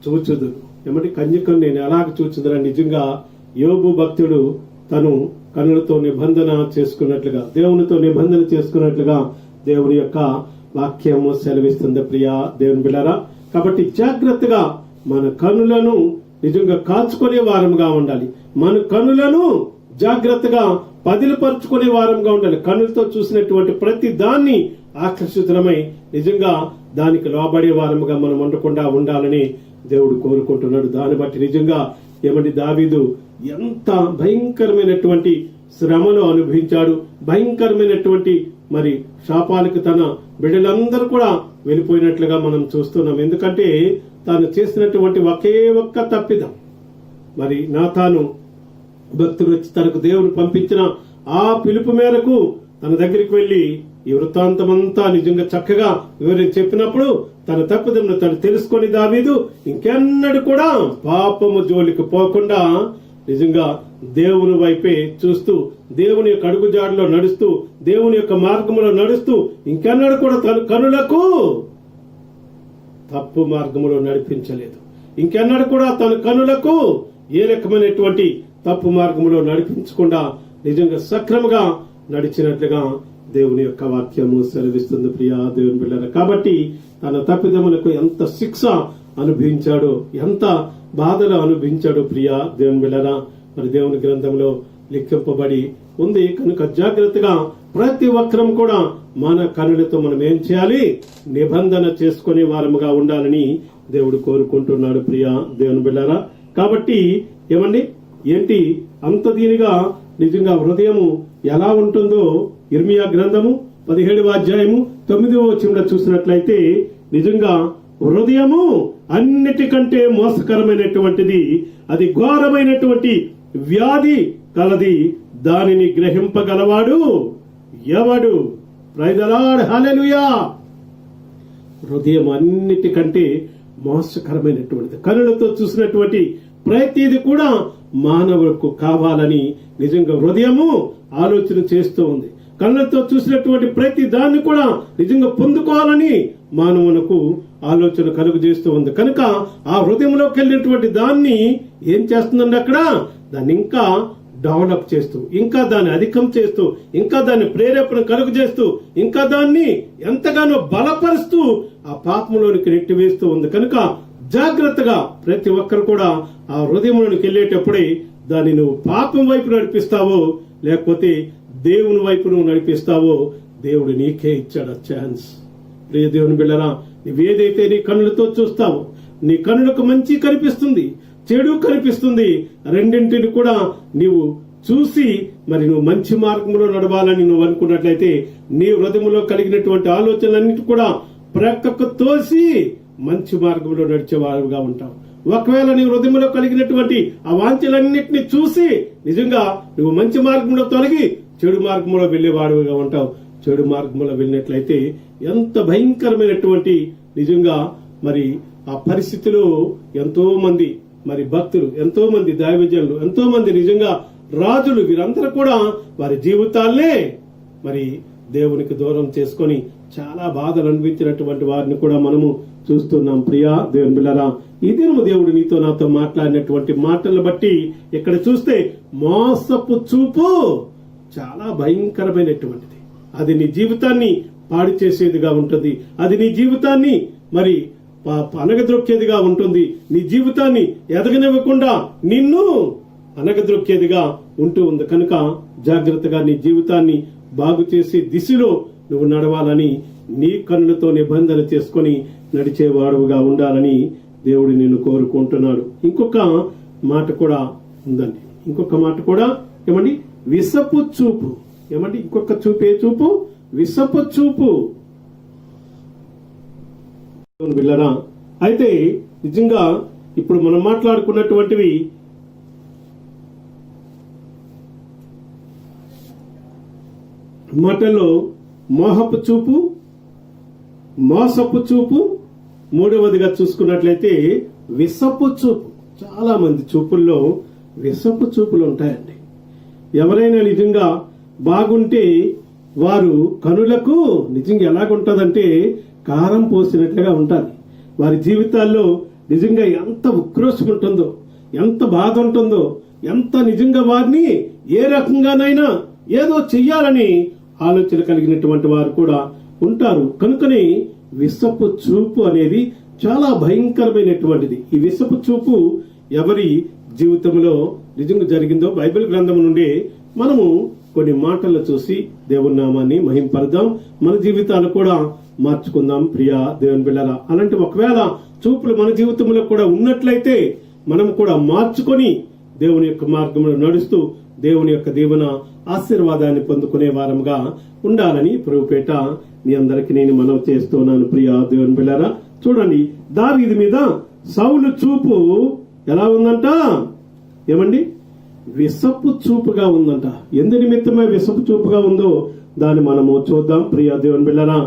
చూచుదును. ఏమంటే కన్యకను నేను ఎలాగ చూచుదునని నిజంగా యోబు భక్తుడు తను కనులతో నిబంధన చేసుకున్నట్లుగా, దేవునితో నిబంధన చేసుకున్నట్లుగా దేవుని యొక్క వాక్యము సెలవిస్తుంది. ప్రియా దేవుని బిడ్డలారా, కాబట్టి జాగ్రత్తగా మన కనులను నిజంగా కాచుకునే వారంగా ఉండాలి. మన కనులను జాగ్రత్తగా పదిలపరుచుకునే వారంగా ఉండాలి. కనులతో చూసినటువంటి ప్రతి దాన్ని ఆకర్షితులమై నిజంగా దానికి లోబడే వారముగా మనం ఉండకుండా ఉండాలని దేవుడు కోరుకుంటున్నాడు. దాన్ని బట్టి నిజంగా ఏమంటే దావీదు ఎంత భయంకరమైనటువంటి శ్రమను అనుభవించాడు. భయంకరమైనటువంటి మరి శాపాలకు తన బిడ్డలందరూ కూడా వెళ్ళిపోయినట్లుగా మనం చూస్తున్నాం. ఎందుకంటే తాను చేసినటువంటి ఒకే ఒక్క తప్పిదం, మరి నాతాను భక్తుడు వచ్చి తనకు దేవుడు పంపించిన ఆ పిలుపు మేరకు తన దగ్గరికి వెళ్లి ఈ వృత్తాంతమంతా నిజంగా చక్కగా వివరించి చెప్పినప్పుడు తన తప్పిదమును తను తెలుసుకొని దావీదు ఇంకెన్నడూ కూడా పాపము జోలికి పోకుండా నిజంగా దేవుని వైపే చూస్తూ, దేవుని యొక్క అడుగుజాడలో నడుస్తూ, దేవుని యొక్క మార్గంలో నడుస్తూ ఇంకెన్నడూ కూడా తన కనులకు తప్పు మార్గంలో నడిపించలేదు. ఇంకెన్నడూ కూడా తన కనులకు ఏ రకమైనటువంటి తప్పు మార్గంలో నడిపించకుండా నిజంగా సక్రమంగా నడిచినట్లుగా దేవుని యొక్క వాక్యము సెలవిస్తుంది. ప్రియా దేవుని బిడ్డలారా, కాబట్టి తన తప్పిదములకు ఎంత శిక్ష అనుభవించాడో, ఎంత బాధలు అనుభవించాడో ప్రియా దేవుని బిడ్డలారా, మరి దేవుని గ్రంథంలో లిఖింపబడి ఉంది. కనుక జాగ్రత్తగా ప్రతి ఒక్కరం కూడా మన కనులతో మనం ఏం చేయాలి, నిబంధన చేసుకునే వారముగా ఉండాలని దేవుడు కోరుకుంటున్నాడు. ప్రియా దేవుని బిడ్డలారా, కాబట్టి ఏమండి ఏంటి అంత దీనిగా నిజంగా హృదయము ఎలా ఉంటుందో ఇర్మియా గ్రంథము 17వ అధ్యాయము 9వ వచనంలో చూసినట్లయితే నిజంగా హృదయము అన్నిటికంటే మోసకరమైనటువంటిది, అది ఘోరమైనటువంటి వ్యాధి కలది, దానిని గ్రహింపగలవాడు ఎవడు? ప్రైజ్ ది లార్డ్, హల్లెలూయా. హృదయం అన్నిటికంటే మోసకరమైనటువంటిది. కనులతో చూసినటువంటి ప్రతిది కూడా మానవులకు కావాలని నిజంగా హృదయము ఆలోచన చేస్తూ ఉంది. కళ్ళతో చూసినటువంటి ప్రతి దాన్ని కూడా నిజంగా పొందుకోవాలని మానవులకు ఆలోచన కలుగు చేస్తూ ఉంది. కనుక ఆ హృదయంలోకి వెళ్ళినటువంటి దాన్ని ఏం చేస్తుందండి, అక్కడ దాన్ని ఇంకా డెవలప్ చేస్తూ, ఇంకా దాన్ని అధికం చేస్తూ, ఇంకా దాన్ని ప్రేరేపణ కలుగు చేస్తూ, ఇంకా దాన్ని ఎంతగానో బలపరుస్తూ ఆ పాపంలోనికి నెట్టివేస్తూ ఉంది. కనుక జాగ్రత్తగా ప్రతి ఒక్కరు కూడా ఆ హృదయంలోనికి వెళ్ళేటప్పుడే దాన్ని నువ్వు పాపం వైపు నడిపిస్తావో లేకపోతే దేవుని వైపు నువ్వు నడిపిస్తావో దేవుడు నీకే ఇచ్చాడు ఛాన్స్. ప్రియ దేవుని బిడ్డరా, నువ్వేదైతే నీ కన్నులతో చూస్తావో, నీ కన్నులకు మంచి కనిపిస్తుంది, చెడు కనిపిస్తుంది, రెండింటిని కూడా నీవు చూసి మరి నువ్వు మంచి మార్గంలో నడవాలని నువ్వు అనుకున్నట్లయితే నీ హృదయంలో కలిగినటువంటి ఆలోచనలన్నిటి కూడా ప్రక్కకు తోసి మంచి మార్గంలో నడిచేవాడుగా ఉంటావు. ఒకవేళ నీ హృదయంలో కలిగినటువంటి ఆ వాంఛలన్నింటినీ చూసి నిజంగా నువ్వు మంచి మార్గంలో తొలగి చెడు మార్గంలో వెళ్లేవాడుగా ఉంటావు. చెడు మార్గంలో వెళ్ళినట్లయితే ఎంత భయంకరమైనటువంటి నిజంగా మరి ఆ పరిస్థితిలో ఎంతో మంది మరి భక్తులు, ఎంతో మంది దైవజనులు, ఎంతో మంది నిజంగా రాజులు, వీరందరూ కూడా వారి జీవితాలనే మరి దేవునికి దూరం చేసుకొని చాలా బాధలు అనిపించినటువంటి వారిని కూడా మనము చూస్తున్నాం. ప్రియా దేవుని బిడ్డలారా, ఈ దినము దేవుడు నీతో నాతో మాట్లాడినటువంటి మాటలను బట్టి ఇక్కడ చూస్తే మోసపు చూపు చాలా భయంకరమైనటువంటిది. అది నీ జీవితాన్ని పాడు చేసేదిగా ఉంటుంది. అది నీ జీవితాన్ని మరి అనగద్రొక్కేదిగా ఉంటుంది. నీ జీవితాన్ని ఎదగనివ్వకుండా నిన్ను అనగద్రొక్కేదిగా ఉంటూ ఉంది. కనుక జాగ్రత్తగా నీ జీవితాన్ని బాగు చేసే దిశలో నువ్వు నడవాలని, నీ కన్నులతో నిబంధన చేసుకుని నడిచేవాడుగా ఉండాలని దేవుడు నిన్ను కోరుకుంటున్నాడు. ఇంకొక మాట కూడా ఉందండి. ఇంకొక మాట కూడా ఏమండి, విసపు చూపు. ఏమండి ఇంకొక చూపు, ఏ చూపు? విసపు చూపు. బిళ్ళరా, అయితే నిజంగా ఇప్పుడు మనం మాట్లాడుకున్నటువంటివి మాటల్లో మోహపు చూపు, మోసపు చూపు, మూడవదిగా చూసుకున్నట్లయితే విసపు చూపు. చాలా మంది చూపుల్లో విసపు చూపులు ఉంటాయండి. ఎవరైనా నిజంగా బాగుంటే వారు కనులకు నిజంగా ఎలాగుంటదంటే కారం పోసినట్లుగా ఉంటుంది. వారి జీవితాల్లో నిజంగా ఎంత ఉక్రోషం ఉంటుందో, ఎంత బాధ ఉంటుందో, ఎంత నిజంగా వారిని ఏ రకంగానైనా ఏదో చెయ్యాలని ఆలోచన కలిగినటువంటి వారు కూడా ఉంటారు. కనుకనే విసపు చూపు అనేది చాలా భయంకరమైనటువంటిది. ఈ విసపు చూపు ఎవరి జీవితంలో నిజంగా జరిగిందో బైబిల్ గ్రంథం నుండి మనము కొన్ని మాటలు చూసి దేవుని నామాన్ని మహింపరదాం, మన జీవితాలు కూడా మార్చుకుందాం. ప్రియా దేవుని బిడ్డలారా, అలాంటి ఒకవేళ చూపులు మన జీవితంలో కూడా ఉన్నట్లయితే మనం కూడా మార్చుకొని దేవుని యొక్క మార్గంలో నడుస్తూ దేవుని యొక్క దీవెన ఆశీర్వాదాన్ని పొందుకునే వారముగా ఉండాలని ప్రభుపేట మీ అందరికి నేను మనవి చేస్తున్నాను. ప్రియ దేవుని బిడ్డలారా, చూడండి, దావీదు మీద సౌలు చూపు ఎలా ఉందంట? ఏమండి? విసపు చూపుగా ఉందంట. ఎందు నిమిత్తమే విసపు చూపుగా ఉందో దాన్ని మనము చూద్దాం. ప్రియ దేవుని బిడ్డలారా,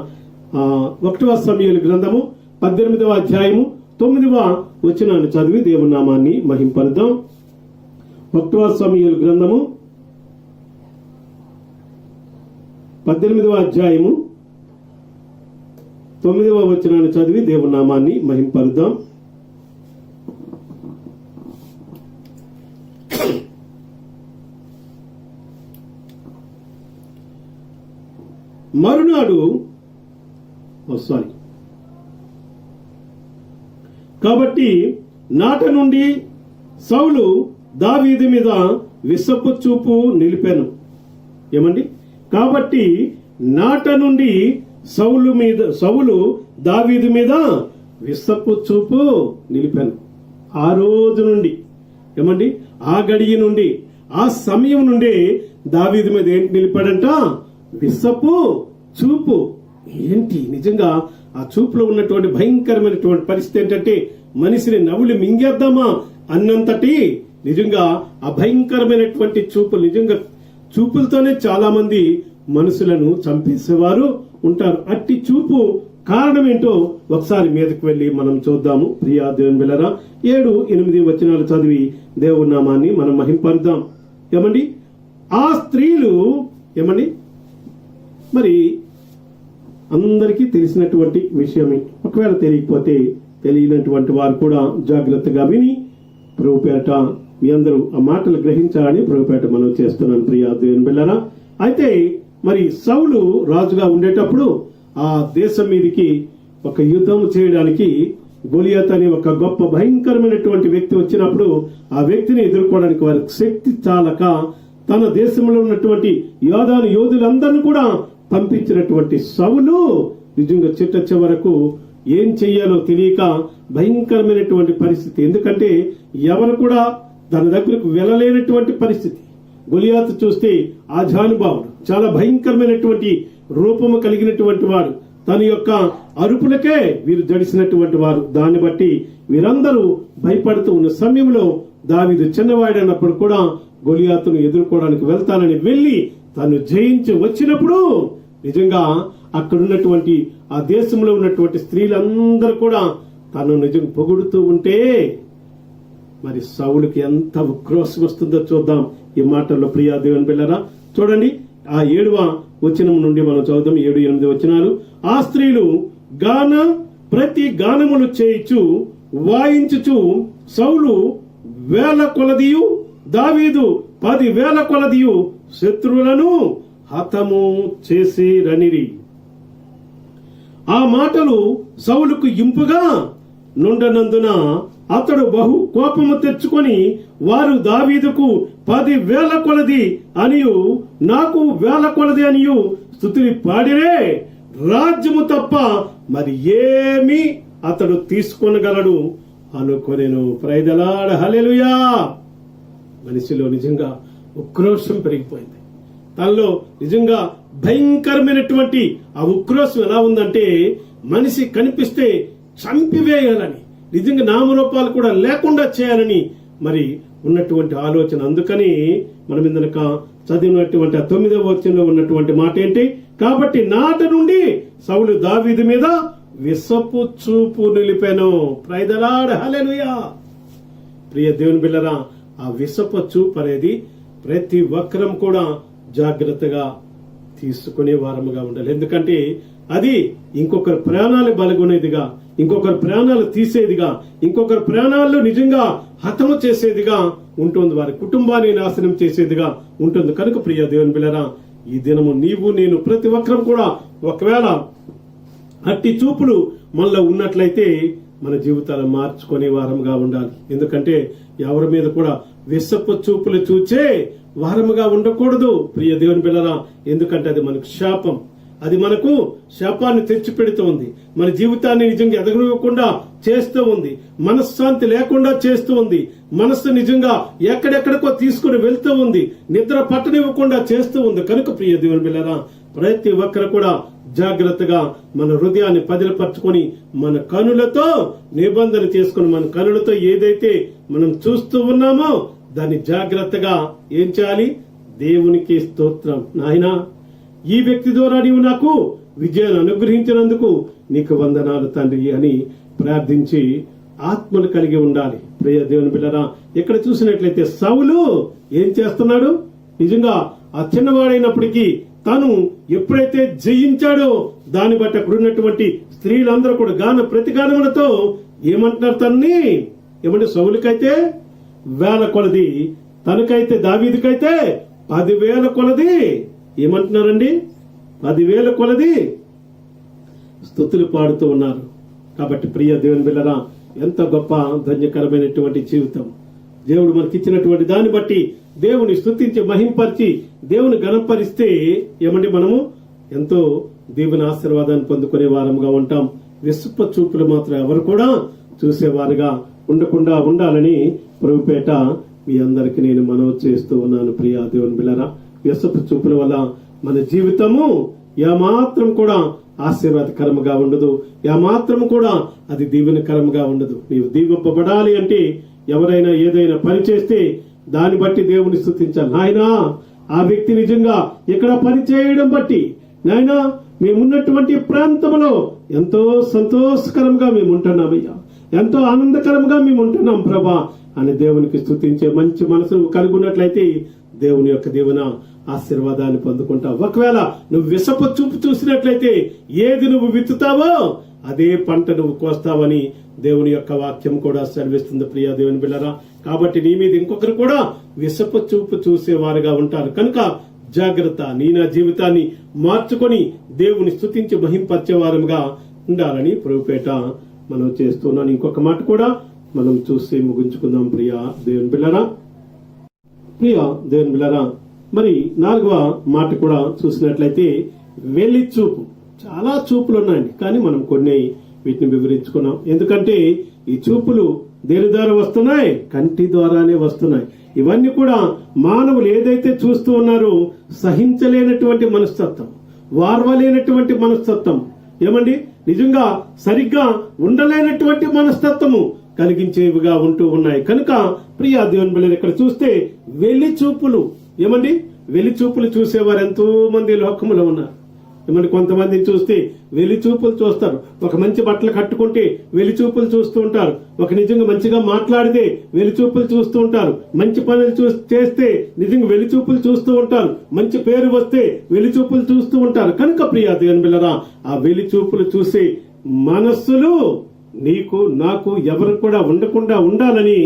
1వ సమూయేలు గ్రంథము 18వ అధ్యాయము 9వ వచనాన్ని చదివి దేవుని నామాన్ని మహింపరుద్దాం. 1వ సమూయేలు గ్రంథము 18వ అధ్యాయము 9వ వచనాన్ని చదివి దేవుని నామాన్ని మహింపరుద్దాం. మరునాడు కాబట్టి నాట నుండి సౌలు దావీదు మీద విసపు చూపు నిలిపాను. ఏమండి? కాబట్టి నాట నుండి సౌలు దావీదు మీద విసపు చూపు నిలిపాను. ఆ రోజు నుండి, ఏమండి, ఆ గడియ నుండి, ఆ సమయం నుండి దావీదు మీద ఏంటి నిలిపాడంట? విసపు చూపు. ఏంటి నిజంగా ఆ చూపులో ఉన్నటువంటి భయంకరమైనటువంటి పరిస్థితి ఏంటంటే మనిషిని నవ్వులు మింగేద్దామా అన్నంతటి నిజంగా ఆ భయంకరమైనటువంటి చూపులు. నిజంగా చూపులతోనే చాలా మంది మనుషులను చంపేసేవారు ఉంటారు. అట్టి చూపు కారణం ఏంటో ఒకసారి మీదకి వెళ్లి మనం చూద్దాము. ప్రియా దేవుని బిడ్డలారా, 7-8 వచనాలు చదివి దేవుని నామాన్ని మనం మహింపరుద్దాం. ఏమండి? ఆ స్త్రీలు, ఏమండి, మరి అందరికీ తెలిసినటువంటి విషయమే. ఒకవేళ తెలియకపోతే తెలియనటువంటి వారు కూడా జాగ్రత్తగా విని ప్రభుపేట మీ అందరూ ఆ మాటలు గ్రహించాలని ప్రభుపేట మనం చేస్తున్నాను. ప్రియా దేవుని బిడ్డలారా, అయితే మరి సౌలు రాజుగా ఉండేటప్పుడు ఆ దేశం మీదకి ఒక యుద్ధం చేయడానికి గొలియాత్ అనే ఒక గొప్ప భయంకరమైనటువంటి వ్యక్తి వచ్చినప్పుడు ఆ వ్యక్తిని ఎదుర్కోవడానికి వారికి శక్తి చాలక తన దేశంలో ఉన్నటువంటి యోధులందరినీ కూడా పంపించినటువంటి సౌలు నిజంగా చిట్ట చివరకు ఏం చెయ్యాలో తెలియక భయంకరమైనటువంటి పరిస్థితి. ఎందుకంటే ఎవరు కూడా తన దగ్గరకు వెళ్ళలేనటువంటి పరిస్థితి. గొలియాతు చూస్తే ఆజానుభావుడు, చాలా భయంకరమైనటువంటి రూపము కలిగినటువంటి వాడు. తన యొక్క అరుపులకే వీరు జడిసినటువంటి వారు. దాన్ని బట్టి వీరందరూ భయపడుతూ ఉన్న సమయంలో దావీదు చిన్నవాడైనప్పుడు కూడా గొలియాతును ఎదుర్కోవడానికి వెళ్తానని వెళ్లి తను జయించి వచ్చినప్పుడు నిజంగా అక్కడున్నటువంటి ఆ దేశంలో ఉన్నటువంటి స్త్రీలందరూ కూడా తను నిజంగా పొగుడుతూ ఉంటే మరి సౌలుకి ఎంత ఉక్రోషం వస్తుందో చూద్దాం ఈ మాటల్లో. ప్రియా దేవుని బిడ్డలారా, చూడండి, ఆ 7వ వచనం నుండి మనం చదువుదాం. 7-8 వచనాలు. ఆ స్త్రీలు ప్రతి గానములు చేయిచు వాయించుచు సౌలు 1000 కొలదియు దావీదు 10,000 కొలదియు శత్రువులను హతము చేసి రనిరి. ఆ మాటలు సౌలుకు ఇంపుగా నుండనందున అతడు బహు కోపము తెచ్చుకొని వారు దావీదుకు 10,000 కొలది అనియు నాకు 1000 కొలది అనియు స్తుతిని పాడిరే, రాజ్యము తప్ప మరి ఏమి అతడు తీసుకొనగలడు అనుకొనెను. ప్రైదలాడ హల్లెలూయా. మనిషిలో నిజంగా ఉక్రోషం పెరిగిపోయింది. తనలో నిజంగా భయంకరమైనటువంటి ఆ ఉక్రోషం ఎలా ఉందంటే మనిషి కనిపిస్తే చంపివేయాలని, నిజంగా నామరూపాలు కూడా లేకుండా చేయాలని మరి ఉన్నటువంటి ఆలోచన. అందుకని మనం ఇందనక చదివినటువంటి 9వ వచనంలో ఉన్నటువంటి మాట ఏంటి? కాబట్టి నాట నుండి సౌలు దావీదు మీద విసపు చూపు నిలిపాను. ప్రైజ్ ది లార్డ్, హల్లెలూయా. ప్రియ దేవుని బిడ్డలారా, ఆ విసపు చూపు అనేది ప్రతి ఒక్కరం కూడా జాగ్రత్తగా తీసుకునే వారముగా ఉండాలి. ఎందుకంటే అది ఇంకొకరి ప్రాణాలు బలగొనేదిగా, ఇంకొకరి ప్రాణాలు తీసేదిగా, ఇంకొకరి ప్రాణాల్లో నిజంగా హతము చేసేదిగా ఉంటుంది, వారి కుటుంబాన్ని నాశనం చేసేదిగా ఉంటుంది. కనుక ప్రియ దేవుని బిడ్డలారా, ఈ దినము నీవు నేను ప్రతి ఒక్కరం కూడా ఒకవేళ అట్టి చూపులు మనలో ఉన్నట్లయితే మన జీవితాలు మార్చుకునే వారముగా ఉండాలి. ఎందుకంటే ఎవరి మీద కూడా విసపు చూపులు చూచే వారముగా ఉండకూడదు ప్రియ దేవుని బిడ్డలారా. ఎందుకంటే అది మనకు శాపం, అది మనకు శాపాన్ని తెచ్చిపెడుతూ ఉంది, మన జీవితాన్ని నిజంగా ఎదగనివ్వకుండా చేస్తూ ఉంది, మనశ్శాంతి లేకుండా చేస్తూ ఉంది, మనస్సు నిజంగా ఎక్కడెక్కడికో తీసుకుని వెళ్తూ ఉంది, నిద్ర పట్టనివ్వకుండా చేస్తూ ఉంది. కనుక ప్రియ దేవుని బిడ్డలారా, ప్రతి ఒక్కరు కూడా జాగ్రత్తగా మన హృదయాన్ని పదిలపరచుకొని మన కనులతో నిబంధన చేసుకుని, మన కనులతో ఏదైతే మనం చూస్తూ ఉన్నామో దాన్ని జాగ్రత్తగా ఏం చేయాలి? దేవునికి స్తోత్రం, నాయనా ఈ వ్యక్తి ద్వారా నీవు నాకు విజయాన్ని అనుగ్రహించినందుకు నీకు వందనాలు తండ్రి అని ప్రార్థించి ఆత్మను కలిగి ఉండాలి. ప్రియ దేవుని బిడ్డలారా, ఇక్కడ చూసినట్లయితే సౌలు ఏం చేస్తున్నాడు? నిజంగా ఆ చిన్నవాడైనప్పటికీ తాను ఎప్పుడైతే జయించాడో దాన్ని బట్టి అక్కడ ఉన్నటువంటి స్త్రీలందరూ కూడా ప్రతిగానములతో ఏమంటున్నారు? తన్ని ఏమంటే సౌలుకైతే 1000 కొలది, తనకైతే దావీదుకైతే 10,000 కొలది ఏమంటున్నారండి? 10,000 కొలది స్తుతులు పాడుతూ ఉన్నారు. కాబట్టి ప్రియ దేవుని బిడ్డలారా, ఎంత గొప్ప ధన్యకరమైనటువంటి జీవితం దేవుడు మనకిచ్చినటువంటి దాన్ని బట్టి దేవుని స్తుతించి మహింపరిచి దేవుని గణపరిస్తే ఏమండి మనము ఎంతో దేవుని ఆశీర్వాదాన్ని పొందుకునే వారంగా ఉంటాం. విశ్వ చూపులు మాత్రం ఎవరు కూడా చూసేవారుగా ఉండకుండా ఉండాలని ప్రభుపేట మీ అందరికి నేను మనవి చేస్తూ ఉన్నాను. ప్రియ దేవుని బిడ్డలారా, విశ్వ చూపుల వల్ల మన జీవితము ఏమాత్రం కూడా ఆశీర్వాదకరంగా ఉండదు, ఏమాత్రం కూడా అది దీవెనకరంగా ఉండదు. నీవు దీవింపబడాలి అంటే ఎవరైనా ఏదైనా పని చేస్తే దాన్ని బట్టి దేవుని స్తుతించాలి. నాయనా ఆ వ్యక్తి నిజంగా ఇక్కడ పని చేయడం బట్టి నాయనా మేమున్నటువంటి ప్రాంతంలో ఎంతో సంతోషకరంగా మేము ఉంటున్నామయ్యా, ఎంతో ఆనందకరంగా మేము ఉంటున్నాం ప్రభా అని దేవునికి స్తుతించే మంచి మనసు కలిగి ఉన్నట్లయితే దేవుని యొక్క దీవెన ఆశీర్వాదాన్ని పొందుకుంటావు. ఒకవేళ నువ్వు విషపు చూపు చూసినట్లయితే ఏది నువ్వు విత్తుతావో అదే పంట నువ్వు కోస్తావని దేవుని యొక్క వాక్యం కూడా సెలవిస్తుంది. ప్రియ దేవుని బిడ్డలారా, కాబట్టి నీ మీద ఇంకొకరు కూడా విషపు చూపు చూసేవారుగా ఉంటారు. కనుక జాగ్రత్త, నీ నా జీవితాన్ని మార్చుకొని దేవుని స్తుతించి మహింపరిచేవారుగా ఉండాలని ప్రభుపేట మనం చేస్తున్నాను. ఇంకొక మాట కూడా మనం చూసి ముగించుకుందాం. ప్రియ దేవుని బిడ్డలారా, మరి 4వ మాట కూడా చూసినట్లయితే వెళ్లి చూపు. చాలా చూపులు ఉన్నాయండి, కానీ మనం కొన్ని వీటిని వివరించుకున్నాం. ఎందుకంటే ఈ చూపులు దేని ద్వారా వస్తున్నాయి? కంటి ద్వారానే వస్తున్నాయి. ఇవన్నీ కూడా మానవులు ఏదైతే చూస్తూ ఉన్నారో సహించలేనటువంటి మనస్తత్వం, వార్వలేనటువంటి మనస్తత్వం, ఏమండి నిజంగా సరిగ్గా ఉండలేనటువంటి మనస్తత్వము కలిగించేవిగా ఉంటూ ఉన్నాయి. కనుక ప్రియ దేవుని బిడ్డలు, ఇక్కడ చూస్తే వెళ్లి చూపులు, ఏమండి వెళ్లి చూపులు చూసేవారు ఎంతో మంది లోకములో ఉన్నారు. ఏమంటే కొంతమందిని చూస్తే వెళ్లి చూపులు చూస్తారు. ఒక మంచి బట్టలు కట్టుకుంటే వెళ్లి చూపులు చూస్తూ ఉంటారు. ఒక నిజంగా మంచిగా మాట్లాడితే వెళ్లి చూపులు చూస్తూ ఉంటారు. మంచి పనులు చేస్తే నిజంగా వెళ్లి చూపులు చూస్తూ ఉంటారు. మంచి పేరు వస్తే వెళ్లి చూపులు చూస్తూ ఉంటారు. కనుక ప్రియ దేవుని బిడ్డలారా, ఆ వెళ్లి చూపులు చూసే మనస్సులు నీకు నాకు ఎవరు కూడా ఉండకుండా ఉండాలని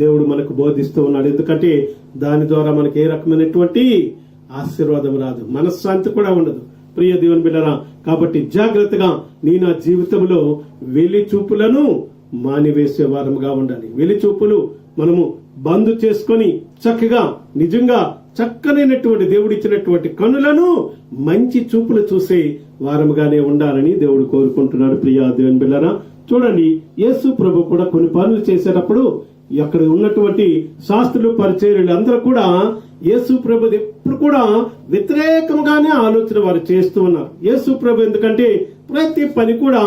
దేవుడు మనకు బోధిస్తూ ఉన్నాడు. ఎందుకంటే దాని ద్వారా మనకి ఏ రకమైనటువంటి ఆశీర్వాదం రాదు, మనశ్శాంతి కూడా ఉండదు. ప్రియ దేవుని బిడ్డలారా, కాబట్టి జాగ్రత్తగా నీ నా జీవితంలో వెలి చూపులను మానివేసే వారముగా ఉండాలి. వెలి చూపులు మనము బంద్ చేసుకొని చక్కగా నిజంగా చక్కనైనటువంటి దేవుడిచ్చినటువంటి కనులను మంచి చూపులు చూసే వారముగానే ఉండాలని దేవుడు కోరుకుంటున్నాడు. ప్రియ దేవుని బిడ్డలారా, చూడండి యేసు ప్రభు కూడా కొన్ని పనులు చేసేటప్పుడు అక్కడ ఉన్నటువంటి శాస్త్రులు పరిచర్యులు అందరూ కూడా యేసు ప్రభు ఎప్పుడు కూడా వ్యతిరేకంగానే ఆలోచన వారు చేస్తూ ఉన్నారు. యేసు ప్రభు ఎందుకంటే ప్రతి పని కూడా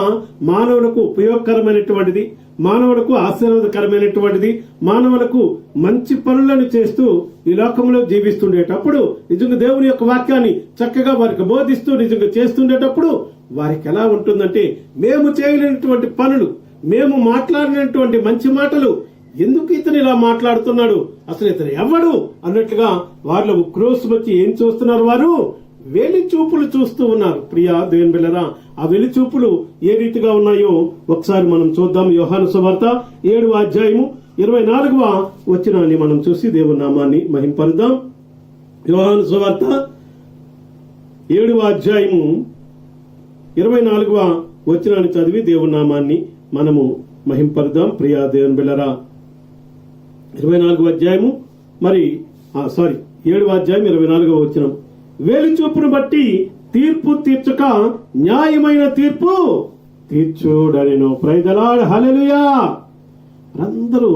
మానవులకు ఉపయోగకరమైనటువంటిది, మానవులకు ఆశీర్వాదకరమైనటువంటిది, మానవులకు మంచి పనులను చేస్తూ ఈ లోకంలో జీవిస్తుండేటప్పుడు నిజంగా దేవుని యొక్క వాక్యాన్ని చక్కగా వారికి బోధిస్తూ నిజంగా చేస్తుండేటప్పుడు వారికి ఎలా ఉంటుందంటే, మేము చేయలేనటువంటి పనులు, మేము మాట్లాడినటువంటి మంచి మాటలు ఎందుకు ఇతను ఇలా మాట్లాడుతున్నాడు, అసలు ఇతను ఎవడు అన్నట్లుగా వారిలో ఉక్రోషం వచ్చి ఏం చూస్తున్నారు? వారు వెలి చూపులు చూస్తూ ఉన్నారు. ప్రియ దేవుని బిడ్డలారా, ఆ వెలి చూపులు ఏ రీతిగా ఉన్నాయో ఒకసారి మనం చూద్దాం. యోహాను సువార్త 7వ అధ్యాయము 24వ వచనాన్ని మనం చూసి దేవుని నామాన్ని మహింపరుద్దాం. యోహాను సువార్త 7వ అధ్యాయము 24వ వచనాన్ని చదివి దేవుని నామాన్ని మనము మహింపరుద్దాం. ప్రియ దేవుని బిడ్డలారా, 24వ అధ్యాయము 7వ అధ్యాయం 24వ వచనం, వేలి చూపును బట్టి తీర్పు తీర్చక న్యాయమైన తీర్పు తీర్చుడనెను. ప్రైజ్ ది లార్డ్, హల్లెలూయా. అందరూ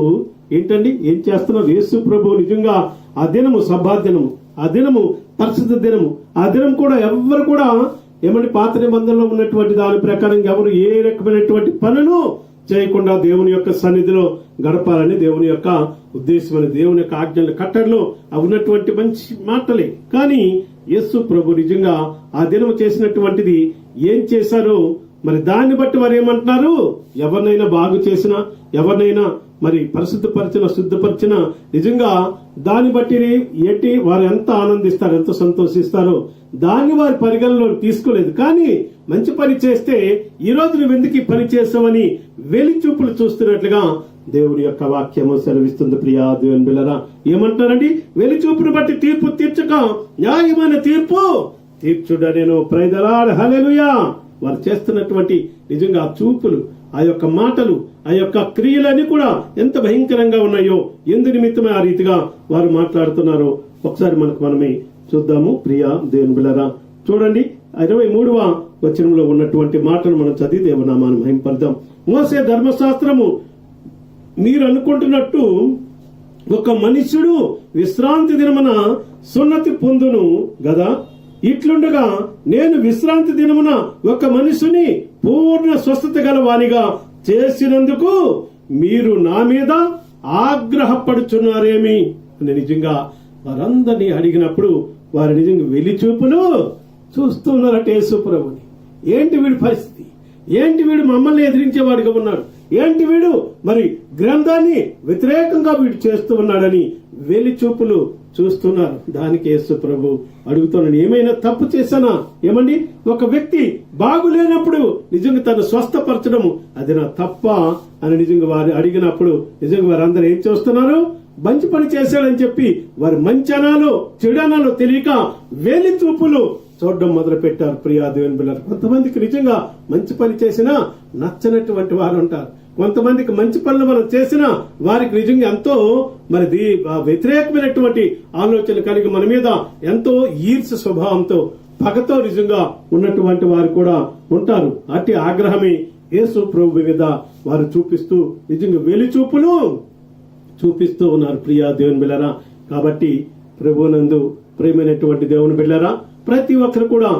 ఏంటండి ఏం చేస్తున్నారు? యేసు ప్రభు నిజంగా ఆ దినము సబ్బా దినము, ఆ దినము పరిశుద్ధ దినము, ఆ దినం కూడా ఎవరు కూడా ఏమంటే పాత నిబంధనలో ఉన్నటువంటి దాని ప్రకారం ఎవరు ఏ రకమైనటువంటి పనులు చేయకుండా దేవుని యొక్క సన్నిధిలో గడపాలని దేవుని యొక్క ఉద్దేశం అని, దేవుని యొక్క ఆజ్ఞల కట్టడలో ఉన్నటువంటి మంచి మాటలే. కానీ యేసు ప్రభు నిజంగా ఆ దినం చేసినటువంటిది ఏం చేశారో మరి దాన్ని బట్టి వారు ఏమంటున్నారు? ఎవరినైనా బాగు చేసినా, ఎవరినైనా మరి పరిశుద్ధపరిచిన, శుద్ధపరిచిన నిజంగా దాన్ని బట్టి ఏంటి వారు ఎంత ఆనందిస్తారు, ఎంత సంతోషిస్తారో దాన్ని వారి పరిగణలో తీసుకోలేదు. కానీ మంచి పని చేస్తే ఈ రోజు నువ్వు ఎందుకు ఈ పని చేసావని వెలి చూపులు చూస్తున్నట్లుగా దేవుడి యొక్క వాక్యము సెలవిస్తుంది. ప్రియా దేవుని బిడ్డలారా, ఏమంటారండి? వెలి చూపును బట్టి తీర్పు తీర్చక న్యాయమైన తీర్పు తీర్చుడనేను. ప్రైదలాడ్ హల్లెలూయా. వారు చేస్తున్నటువంటి నిజంగా ఆ చూపులు, ఆ యొక్క మాటలు, ఆ యొక్క క్రియలన్నీ కూడా ఎంత భయంకరంగా ఉన్నాయో, ఎందు నిమిత్తమే ఆ రీతిగా వారు మాట్లాడుతున్నారో ఒకసారి మనమే చూద్దాము. ప్రియా దేవుని బిడ్డలారా, చూడండి 23వ వచనంలో ఉన్నటువంటి మాటను మనం చదివి దేవనామాన్ని మహింపడదాం. మోసే ధర్మశాస్త్రము మీరు అనుకుంటున్నట్టు ఒక మనుష్యుడు విశ్రాంతి దినమున సున్నతి పొందును గదా, ఇట్లుండగా నేను విశ్రాంతి దినమున ఒక మనుషుని పూర్ణ స్వస్థత గల వానిగా చేసినందుకు మీరు నా మీద ఆగ్రహపడుచున్నారేమి అని నిజంగా వారందరినీ అడిగినప్పుడు వారు నిజంగా వెలి చూపులు చూస్తున్నారట యేసు ప్రభుని. ఏంటి వీడి పరిస్థితి? ఏంటి వీడు మమ్మల్ని ఎదిరించేవాడిగా ఉన్నాడు? ఏంటి వీడు మరి గ్రంథాన్ని వ్యతిరేకంగా వీడు చేస్తూ ఉన్నాడని వెలి చూపులు చూస్తున్నారు. దానికి యేసు ప్రభు అడుగుతున్నాడు, ఏమైనా తప్పు చేశానా? ఏమండి, ఒక వ్యక్తి బాగులేనప్పుడు నిజంగా తను స్వస్థపరచడము అది నా తప్ప అని నిజంగా వారు అడిగినప్పుడు నిజంగా వారందరూ ఏం చేస్తున్నారు? మంచి పని చేశాడని చెప్పి వారు మంచి అనాలో చెడు అనాలో తెలియక వేలి చూపులు చూడడం మొదలు పెట్టారు. ప్రియా దేవుని బిడ్డలారా, కొంతమందికి నిజంగా మంచి పని చేసినా నచ్చనటువంటి వారు ఉంటారు. కొంతమందికి మంచి పనులు మనం చేసినా వారికి నిజంగా ఎంతో మరి వ్యతిరేకమైనటువంటి ఆలోచన కలిగి మన మీద ఎంతో ఈర్ష్య స్వభావంతో, పగతో నిజంగా ఉన్నటువంటి వారు కూడా ఉంటారు. అట్టి ఆగ్రహమే యేసు ప్రభు మీద వారు చూపిస్తూ నిజంగా వెలి చూపులు చూపిస్తూ ఉన్నారు. ప్రియా దేవుని బిడ్డలారా, కాబట్టి ప్రభువునందు ప్రియమైనటువంటి దేవుని బిడ్డలారా, ప్రతి ఒక్కరు కూడా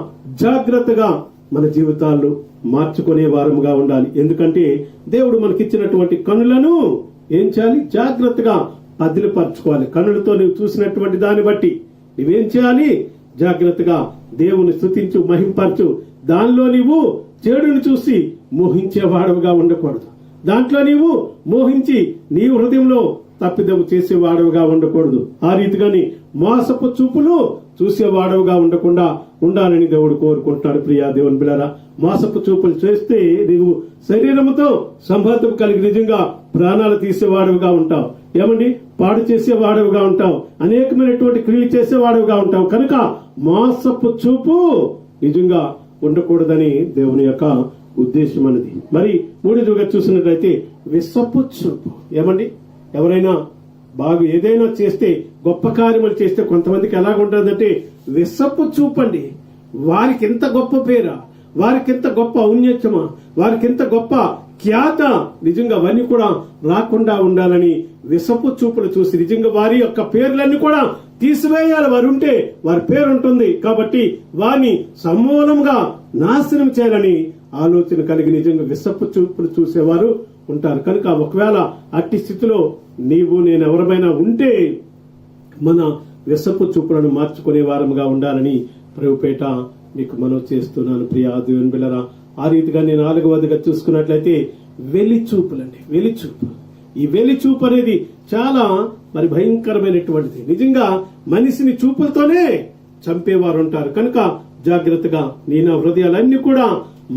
జాగ్రత్తగా మన జీవితాల్లో మార్చుకునే వారముగా ఉండాలి. ఎందుకంటే దేవుడు మనకిచ్చినటువంటి కనులను ఏం చేయాలి? జాగ్రత్తగా అదిలిపరచుకోవాలి. కనులతో నువ్వు చూసినటువంటి దాన్ని బట్టి నువ్వేం చేయాలి? జాగ్రత్తగా దేవుని స్తుతించు, మహింపరచు. దానిలో నీవు చెడుని చూసి మోహించేవాడవుగా ఉండకూడదు. దాంట్లో నీవు మోహించి నీ హృదయంలో తప్పిదము చేసేవాడవుగా ఉండకూడదు. ఆ రీతిగాని మోసపు చూపులు చూసేవాడవుగా ఉండకుండా ఉండాలని దేవుడు కోరుకుంటున్నాడు. ప్రియా దేవుని బిడ్డలారా, మోసపు చూపులు చేస్తే నీవు శరీరముతో సంబంధం కలిగి నిజంగా ప్రాణాలు తీసేవాడవుగా ఉంటావు. ఏమండి, పాడు చేసేవాడవుగా ఉంటావు. అనేకమైనటువంటి క్రియలు చేసేవాడవుగా ఉంటావు. కనుక మోసపు చూపు నిజంగా ఉండకూడదని దేవుని యొక్క ఉద్దేశం అనేది. మరి మూడోదిగా చూసినట్లయితే విశ్వపు చూపు. ఏమండి, ఎవరైనా బాగు ఏదైనా చేస్తే, గొప్ప కార్యములు చేస్తే కొంతమందికి ఎలాగుంటుందంటే విశ్వపు చూపండి. వారికి ఎంత గొప్ప పేరా, వారికి ఎంత గొప్ప ఔన్నత్యమా, వారికి ఎంత గొప్ప ఖ్యాత, నిజంగా అవన్నీ కూడా రాకుండా ఉండాలని విశ్వపు చూపులు చూసి నిజంగా వారి యొక్క పేర్లన్నీ కూడా తీసివేయాలి. వారు ఉంటే వారి పేరు ఉంటుంది కాబట్టి వారిని సమూలంగా నాశనం చేయాలని ఆలోచన కలిగి నిజంగా విశ్వపు చూపులు చూసేవారు ఉంటారు. కనుక ఒకవేళ అట్టి స్థితిలో నీవు నేను ఎవరైనా ఉంటే మన విశ్వపు చూపులను మార్చుకునే వారముగా ఉండాలని ప్రభుపేట నీకు మనవి చేస్తున్నాను. ప్రియా దేవుని బిడ్డలారా, ఆ రీతిగా నేను 4వదిగా చూసుకున్నట్లయితే వెలి చూపులండి. వెలి చూపు, ఈ వెలి చూపు అనేది చాలా మరి భయంకరమైనటువంటిది. నిజంగా మనిషిని చూపులతోనే చంపేవారు ఉంటారు. కనుక జాగ్రత్తగా నీ నా హృదయాలన్నీ కూడా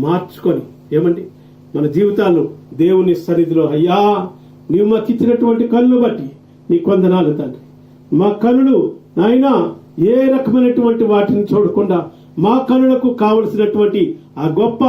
మార్చుకొని ఏమండి మన జీవితాలను దేవుని సన్నిధిలో, అయ్యా నీవు మాకు ఇచ్చినటువంటి కళ్ళు బట్టి నీ కొందనాలు తండ్రి. మా కనులు నాయన ఏ రకమైనటువంటి వాటిని చూడకుండా మా కనులకు కావలసినటువంటి ఆ గొప్ప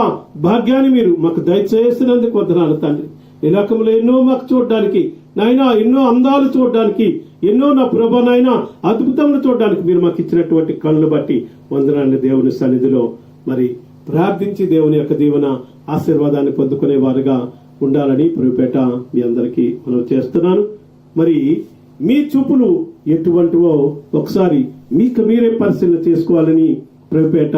భాగ్యాన్ని మీరు మాకు దయచేసినందుకు వందనాలు తండ్రి. ఈ లోకంలో ఎన్నో మాకు చూడడానికి నాయన, ఎన్నో అందాలు చూడడానికి, ఎన్నో నా ప్రభా నాయన అద్భుతములు చూడడానికి మీరు మాకు ఇచ్చినటువంటి కళ్ళు బట్టి వందనాలు. దేవుని సన్నిధిలో మరి ప్రార్థించి దేవుని యొక్క దీవెన ఆశీర్వాదాన్ని పొందుకునే వారుగా ఉండాలని ప్రభుపేట మీ అందరికీ మనం చేస్తున్నాను. మరి మీ చూపులు ఎటువంటివో ఒకసారి మీకు మీరే పరిశీలన చేసుకోవాలని ప్రభుపేట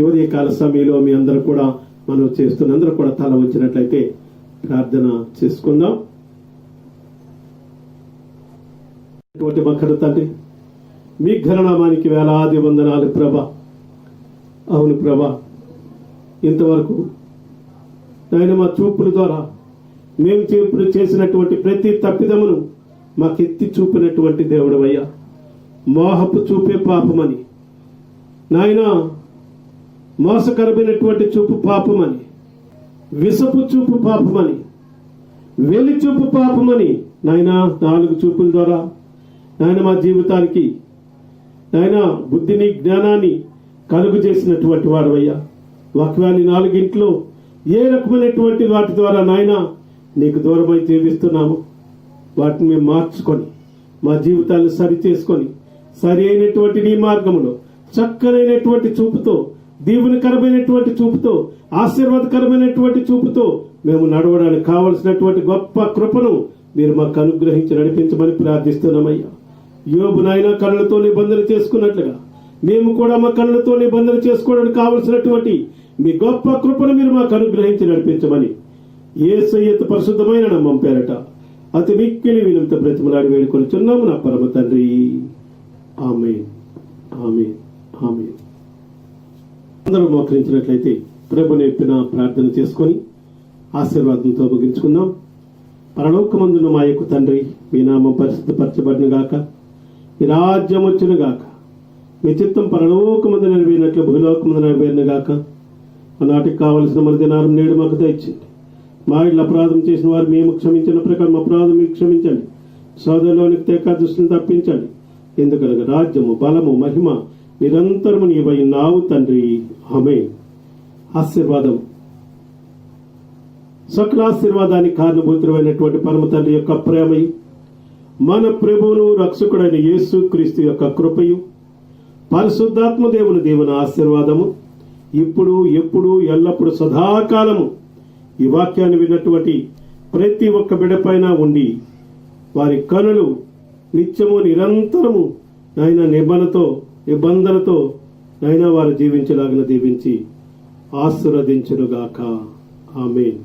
యువదయ కాల సమయంలో మీ అందరూ కూడా మనం చేస్తున్న అందరూ కూడా తల వచ్చినట్లయితే ప్రార్థన చేసుకుందాం. మా కన్న తండ్రి, మీ ఘననామానికి వేలాది వందనాలు ప్రభా. అవును ప్రభా, ఇంతవరకు నాయన మా చూపుల ద్వారా మేము చూపులు చేసినటువంటి ప్రతి తప్పిదమును మాకెత్తి చూపినటువంటి దేవుడు అయ్యా. మోహపు చూపే పాపమని నాయన, మోసకరమైనటువంటి చూపు పాపమని, విసపు చూపు పాపమని, వెలి చూపు పాపమని నాయన 4 చూపుల ద్వారా నాయన మా జీవితానికి నాయన బుద్ధిని జ్ఞానాన్ని కలుగు చేసినటువంటి వాడు అయ్యా. వాక్యాన్ని 4 ఇంట్లో ఏ రకమైనటువంటి వాటి ద్వారా నాయన నీకు దూరమై జీవిస్తున్నాము, వాటిని మేము మార్చుకొని మా జీవితాన్ని సరి చేసుకొని సరి అయినటువంటి నీ మార్గంలో చక్కనైనటువంటి చూపుతో, దీవెనకరమైనటువంటి చూపుతో, ఆశీర్వాదకరమైనటువంటి చూపుతో మేము నడవడానికి కావలసినటువంటి గొప్ప కృపను మీరు మాకు అనుగ్రహించి నడిపించమని ప్రార్థిస్తున్నామయ్యా. యోబు నాయన కళ్ళతో నిబంధన చేసుకున్నట్లుగా మేము కూడా మా కళ్ళతో నిబంధన చేసుకోవడానికి కావలసినటువంటి మీ గొప్ప కృపను మీరు మాకు అనుగ్రహించి నడిపించమని యేసయ్య పరిశుద్ధమైన నామం పేరట అతి మిక్కిలి వినంత బ్రతిమలాడి వేడుకొనిచున్నాము నా పరమ తండ్రి. ఆమేన్, ఆమేన్, ఆమేన్. అందరూ మోకరించినట్లయితే ప్రభు నేర్పిన ప్రార్థన చేసుకొని ఆశీర్వాదంతో ముగించుకుందాం. పరలోకమందున మా యొక్క తండ్రి, మీ నామం పరిశుద్ధపరచబడిన గాక, మీ రాజ్యం వచ్చును గాక, మీ చిత్తం పరలోకమందు నెరవేరినట్లు భూలోకమందు నెరవేరిన గాక. ఆనాటికి కావలసిన మన దినారం నేడు మాకు దయచేయండి. మా ఇళ్ళ అపరాధం చేసిన వారు మేము క్షమించిన ప్రకారం అపరాధం మీకు క్షమించండి. సోదరులోనికి తేకా దృష్టిని తప్పించండి. ఎందుకనగా రాజ్యము, బలము, మహిమ నిరంతరము నీవై ఉన్నావు తండ్రి. ఆమేన్. ఆశీర్వాదం, సకల ఆశీర్వాదానికి కారణభూతుడైనటువంటి పరమ తండ్రి యొక్క ప్రేమయు, మన ప్రభువును రక్షకుడైన యేసు క్రీస్తు యొక్క కృపయు, పరిశుద్ధాత్మ దేవుని దేవుని ఆశీర్వాదము ఇప్పుడు ఎప్పుడు ఎల్లప్పుడు సదాకాలము ఈ వాక్యాన్ని విన్నటువంటి ప్రతి ఒక్క బిడ్డపైన ఉండి వారి కనులు నిత్యము నిరంతరము నాయన నిబంధనతో నాయన వారు జీవించలాగిన దీవించి ఆశీర్వదించునుగాక. ఆమేన్.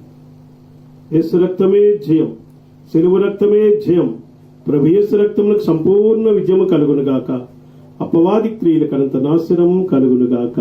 యేసు రక్తమే జయం, సిలువ రక్తమే జయం. ప్రభు యేసు రక్తములకు సంపూర్ణ విజయము కలుగునుగాక. అపవాది క్రియలకు అనంత నాశనం కలుగునుగాక.